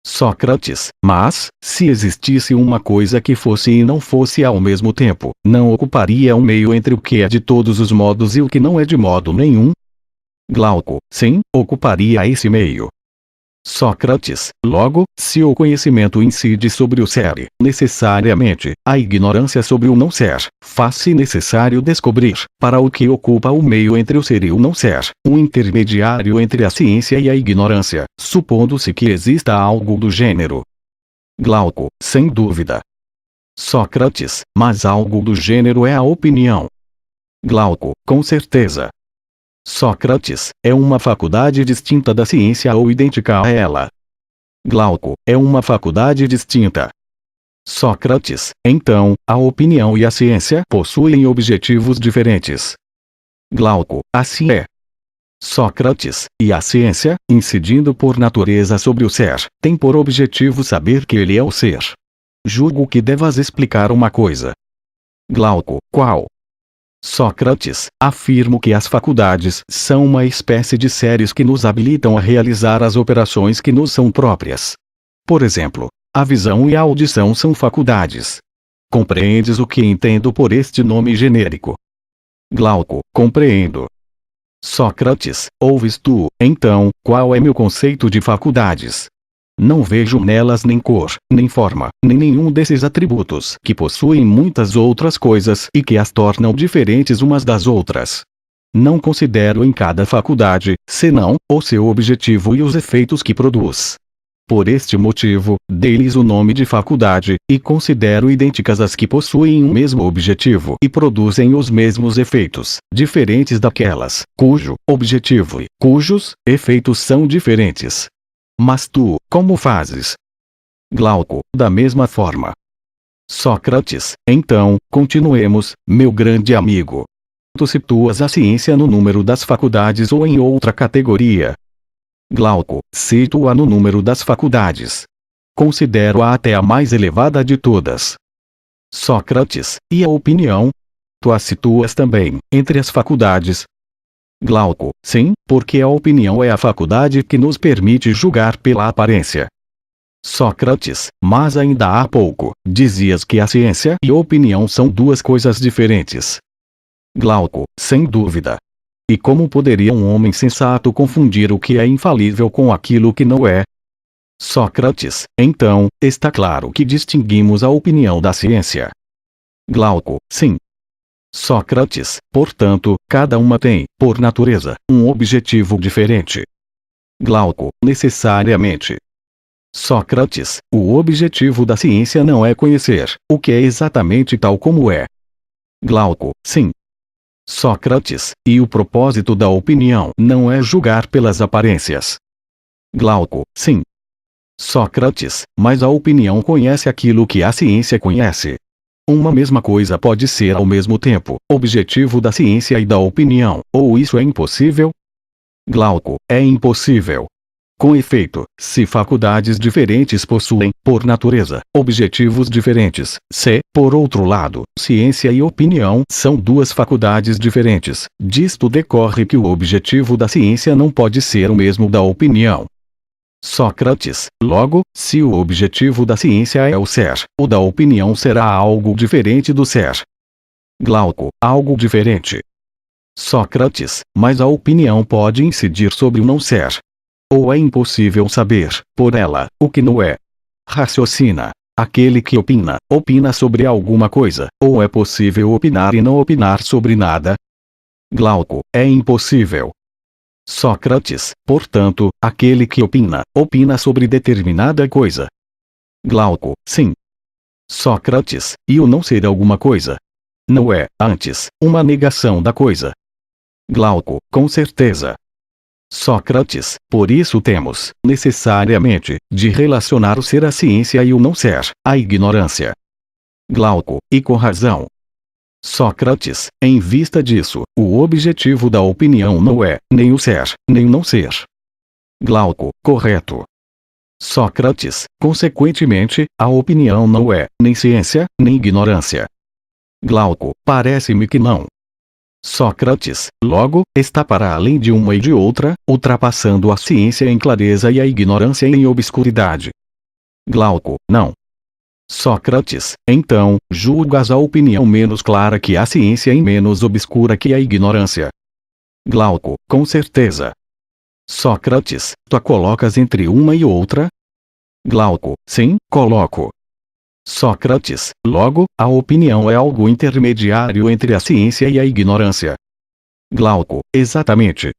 Sócrates, mas, se existisse uma coisa que fosse e não fosse ao mesmo tempo, não ocuparia um meio entre o que é de todos os modos e o que não é de modo nenhum? Glauco, sim, ocuparia esse meio. Sócrates, logo, se o conhecimento incide sobre o ser, necessariamente, a ignorância sobre o não ser, faz-se necessário descobrir, para o que ocupa o meio entre o ser e o não ser, um intermediário entre a ciência e a ignorância, supondo-se que exista algo do gênero. Glauco, sem dúvida. Sócrates, mas algo do gênero é a opinião. Glauco, com certeza. Sócrates, é uma faculdade distinta da ciência ou idêntica a ela? Glauco, é uma faculdade distinta. Sócrates, então, a opinião e a ciência possuem objetivos diferentes. Glauco, assim é. Sócrates, e a ciência, incidindo por natureza sobre o ser, tem por objetivo saber que ele é o ser. Julgo que devas explicar uma coisa. Glauco, qual? Sócrates, afirmo que as faculdades são uma espécie de seres que nos habilitam a realizar as operações que nos são próprias. Por exemplo, a visão e a audição são faculdades. Compreendes o que entendo por este nome genérico? Glauco, compreendo. Sócrates, ouves tu, então, qual é meu conceito de faculdades? Não vejo nelas nem cor, nem forma, nem nenhum desses atributos que possuem muitas outras coisas e que as tornam diferentes umas das outras. Não considero em cada faculdade, senão, o seu objetivo e os efeitos que produz. Por este motivo, dei-lhes o nome de faculdade, e considero idênticas as que possuem um mesmo objetivo e produzem os mesmos efeitos, diferentes daquelas, cujo objetivo e cujos efeitos são diferentes. Mas tu, como fazes? Glauco, da mesma forma. Sócrates, então, continuemos, meu grande amigo. Tu situas a ciência no número das faculdades ou em outra categoria? Glauco, cito-a no número das faculdades. Considero-a até a mais elevada de todas. Sócrates, e a opinião? Tu a situas também, entre as faculdades? Glauco, sim, porque a opinião é a faculdade que nos permite julgar pela aparência. Sócrates, mas ainda há pouco, dizias que a ciência e a opinião são duas coisas diferentes. Glauco, sem dúvida. E como poderia um homem sensato confundir o que é infalível com aquilo que não é? Sócrates, então, está claro que distinguimos a opinião da ciência. Glauco, sim. Sócrates, portanto, cada uma tem, por natureza, um objetivo diferente. Glauco, necessariamente. Sócrates, o objetivo da ciência não é conhecer o que é exatamente tal como é. Glauco, sim. Sócrates, e o propósito da opinião não é julgar pelas aparências. Glauco, sim. Sócrates, mas a opinião conhece aquilo que a ciência conhece. Uma mesma coisa pode ser ao mesmo tempo objetivo da ciência e da opinião, ou isso é impossível? Glauco, é impossível. Com efeito, se faculdades diferentes possuem, por natureza, objetivos diferentes, se, por outro lado, ciência e opinião são duas faculdades diferentes, disto decorre que o objetivo da ciência não pode ser o mesmo da opinião. Sócrates, logo, se o objetivo da ciência é o ser, o da opinião será algo diferente do ser. Glauco, algo diferente. Sócrates, mas a opinião pode incidir sobre o não ser. Ou é impossível saber, por ela, o que não é? Raciocina. Aquele que opina, opina sobre alguma coisa, ou é possível opinar e não opinar sobre nada? Glauco, é impossível. Sócrates, portanto, aquele que opina, opina sobre determinada coisa. Glauco, sim. Sócrates, e o não ser alguma coisa? Não é, antes, uma negação da coisa? Glauco, com certeza. Sócrates, por isso temos, necessariamente, de relacionar o ser à ciência e o não ser, à ignorância. Glauco, e com razão. Sócrates, em vista disso, o objetivo da opinião não é, nem o ser, nem o não ser. Glauco, correto. Sócrates, consequentemente, a opinião não é, nem ciência, nem ignorância. Glauco, parece-me que não. Sócrates, logo, está para além de uma e de outra, ultrapassando a ciência em clareza e a ignorância em obscuridade. Glauco, não. Sócrates, então, julgas a opinião menos clara que a ciência e menos obscura que a ignorância. Glauco, com certeza. Sócrates, tu a colocas entre uma e outra? Glauco, sim, coloco. Sócrates, logo, a opinião é algo intermediário entre a ciência e a ignorância. Glauco, exatamente.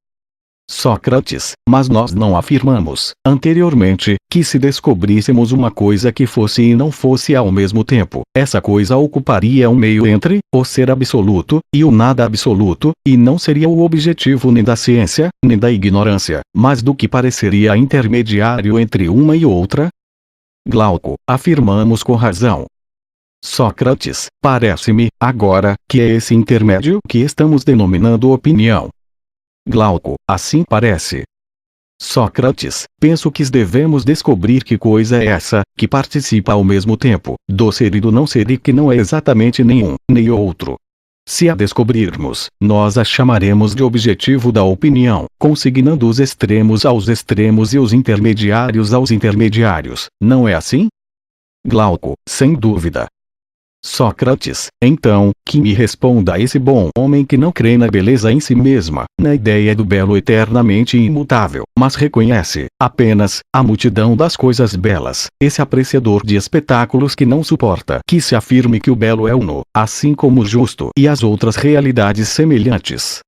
Sócrates, mas nós não afirmamos, anteriormente, que se descobríssemos uma coisa que fosse e não fosse ao mesmo tempo, essa coisa ocuparia um meio entre o ser absoluto e o nada absoluto, e não seria o objetivo nem da ciência, nem da ignorância, mas do que pareceria intermediário entre uma e outra? Glauco, afirmamos com razão. Sócrates, parece-me, agora, que é esse intermédio que estamos denominando opinião. Glauco, assim parece. Sócrates, penso que devemos descobrir que coisa é essa, que participa ao mesmo tempo, do ser e do não ser e que não é exatamente nenhum, nem outro. Se a descobrirmos, nós a chamaremos de objetivo da opinião, consignando os extremos aos extremos e os intermediários aos intermediários, não é assim? Glauco, sem dúvida. Sócrates, então, que me responda a esse bom homem que não crê na beleza em si mesma, na ideia do belo eternamente imutável, mas reconhece, apenas, a multidão das coisas belas, esse apreciador de espetáculos que não suporta que se afirme que o belo é uno, assim como o justo e as outras realidades semelhantes.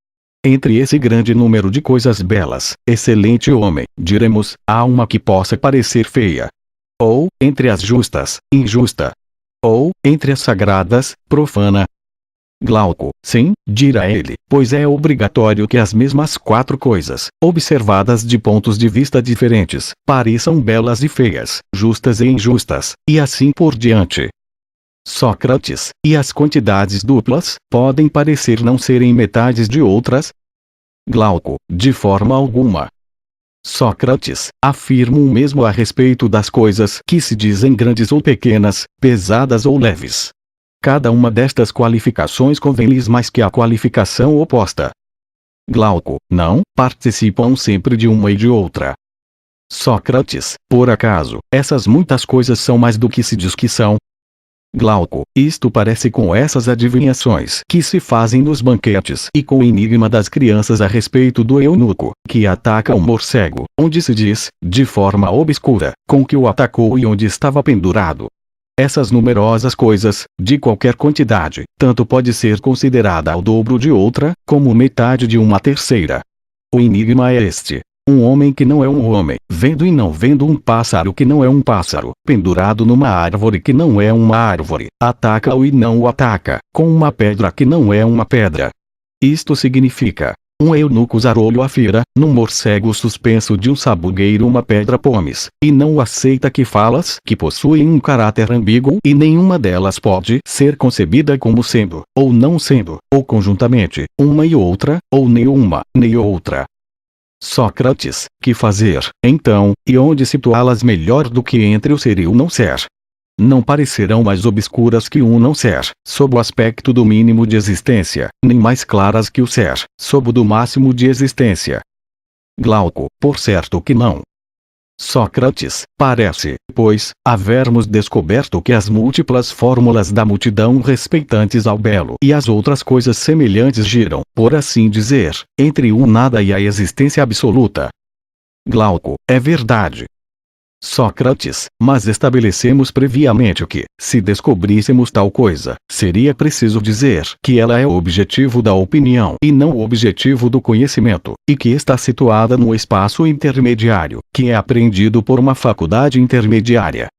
Entre esse grande número de coisas belas, excelente homem, diremos, há uma que possa parecer feia. Ou, entre as justas, injusta. Ou, entre as sagradas, profana. Glauco, sim, dirá ele, pois é obrigatório que as mesmas quatro coisas, observadas de pontos de vista diferentes, pareçam belas e feias, justas e injustas, e assim por diante. Sócrates, e as quantidades duplas, podem parecer não serem metades de outras? Glauco, de forma alguma. Sócrates, afirma o mesmo a respeito das coisas que se dizem grandes ou pequenas, pesadas ou leves. Cada uma destas qualificações convém-lhes mais que a qualificação oposta. Glauco, não, participam sempre de uma e de outra. Sócrates, por acaso, essas muitas coisas são mais do que se diz que são? Glauco, isto parece com essas adivinhações que se fazem nos banquetes e com o enigma das crianças a respeito do eunuco, que ataca o morcego, onde se diz, de forma obscura, com que o atacou e onde estava pendurado. Essas numerosas coisas, de qualquer quantidade, tanto pode ser considerada o dobro de outra, como metade de uma terceira. O enigma é este. Um homem que não é um homem, vendo e não vendo um pássaro que não é um pássaro, pendurado numa árvore que não é uma árvore, ataca-o e não o ataca, com uma pedra que não é uma pedra. Isto significa: um eunuco zarolho afira, num morcego suspenso de um sabugueiro uma pedra pomes, e não o aceita que falas que possuem um caráter ambíguo e nenhuma delas pode ser concebida como sendo, ou não sendo, ou conjuntamente, uma e outra, ou nem uma, nem outra. Sócrates, que fazer, então, e onde situá-las melhor do que entre o ser e o não ser? Não parecerão mais obscuras que um não ser, sob o aspecto do mínimo de existência, nem mais claras que o ser, sob o do máximo de existência. Glauco, por certo que não. Sócrates, parece, pois, havermos descoberto que as múltiplas fórmulas da multidão respeitantes ao belo e as outras coisas semelhantes giram, por assim dizer, entre o nada e a existência absoluta. Glauco, é verdade. Sócrates, mas estabelecemos previamente que, se descobríssemos tal coisa, seria preciso dizer que ela é o objetivo da opinião e não o objetivo do conhecimento, e que está situada no espaço intermediário, que é apreendido por uma faculdade intermediária.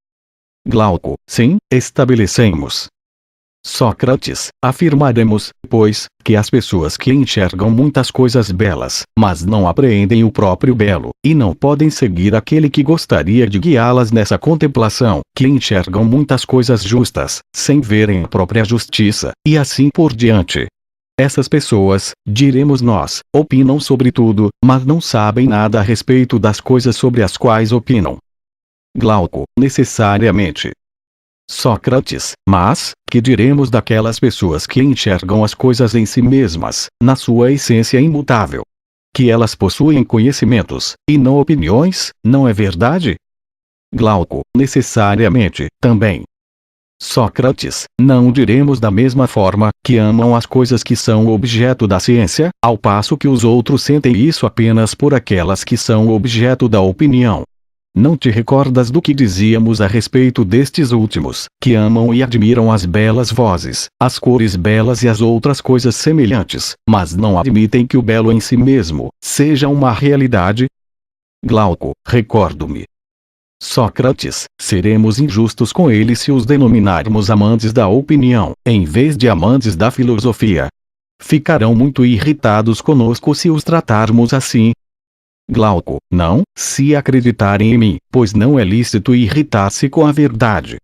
Glauco, sim, estabelecemos. Sócrates, afirmaremos, pois, que as pessoas que enxergam muitas coisas belas, mas não apreendem o próprio belo, e não podem seguir aquele que gostaria de guiá-las nessa contemplação, que enxergam muitas coisas justas, sem verem a própria justiça, e assim por diante. Essas pessoas, diremos nós, opinam sobre tudo, mas não sabem nada a respeito das coisas sobre as quais opinam. Glauco, necessariamente. Sócrates, mas, que diremos daquelas pessoas que enxergam as coisas em si mesmas, na sua essência imutável? Que elas possuem conhecimentos, e não opiniões, não é verdade? Glauco, necessariamente, também. Sócrates, não diremos da mesma forma, que amam as coisas que são objeto da ciência, ao passo que os outros sentem isso apenas por aquelas que são objeto da opinião. Não te recordas do que dizíamos a respeito destes últimos, que amam e admiram as belas vozes, as cores belas e as outras coisas semelhantes, mas não admitem que o belo em si mesmo seja uma realidade? Glauco, recordo-me. Sócrates, seremos injustos com eles se os denominarmos amantes da opinião, em vez de amantes da filosofia. Ficarão muito irritados conosco se os tratarmos assim. Glauco, não, se acreditarem em mim, pois não é lícito irritar-se com a verdade.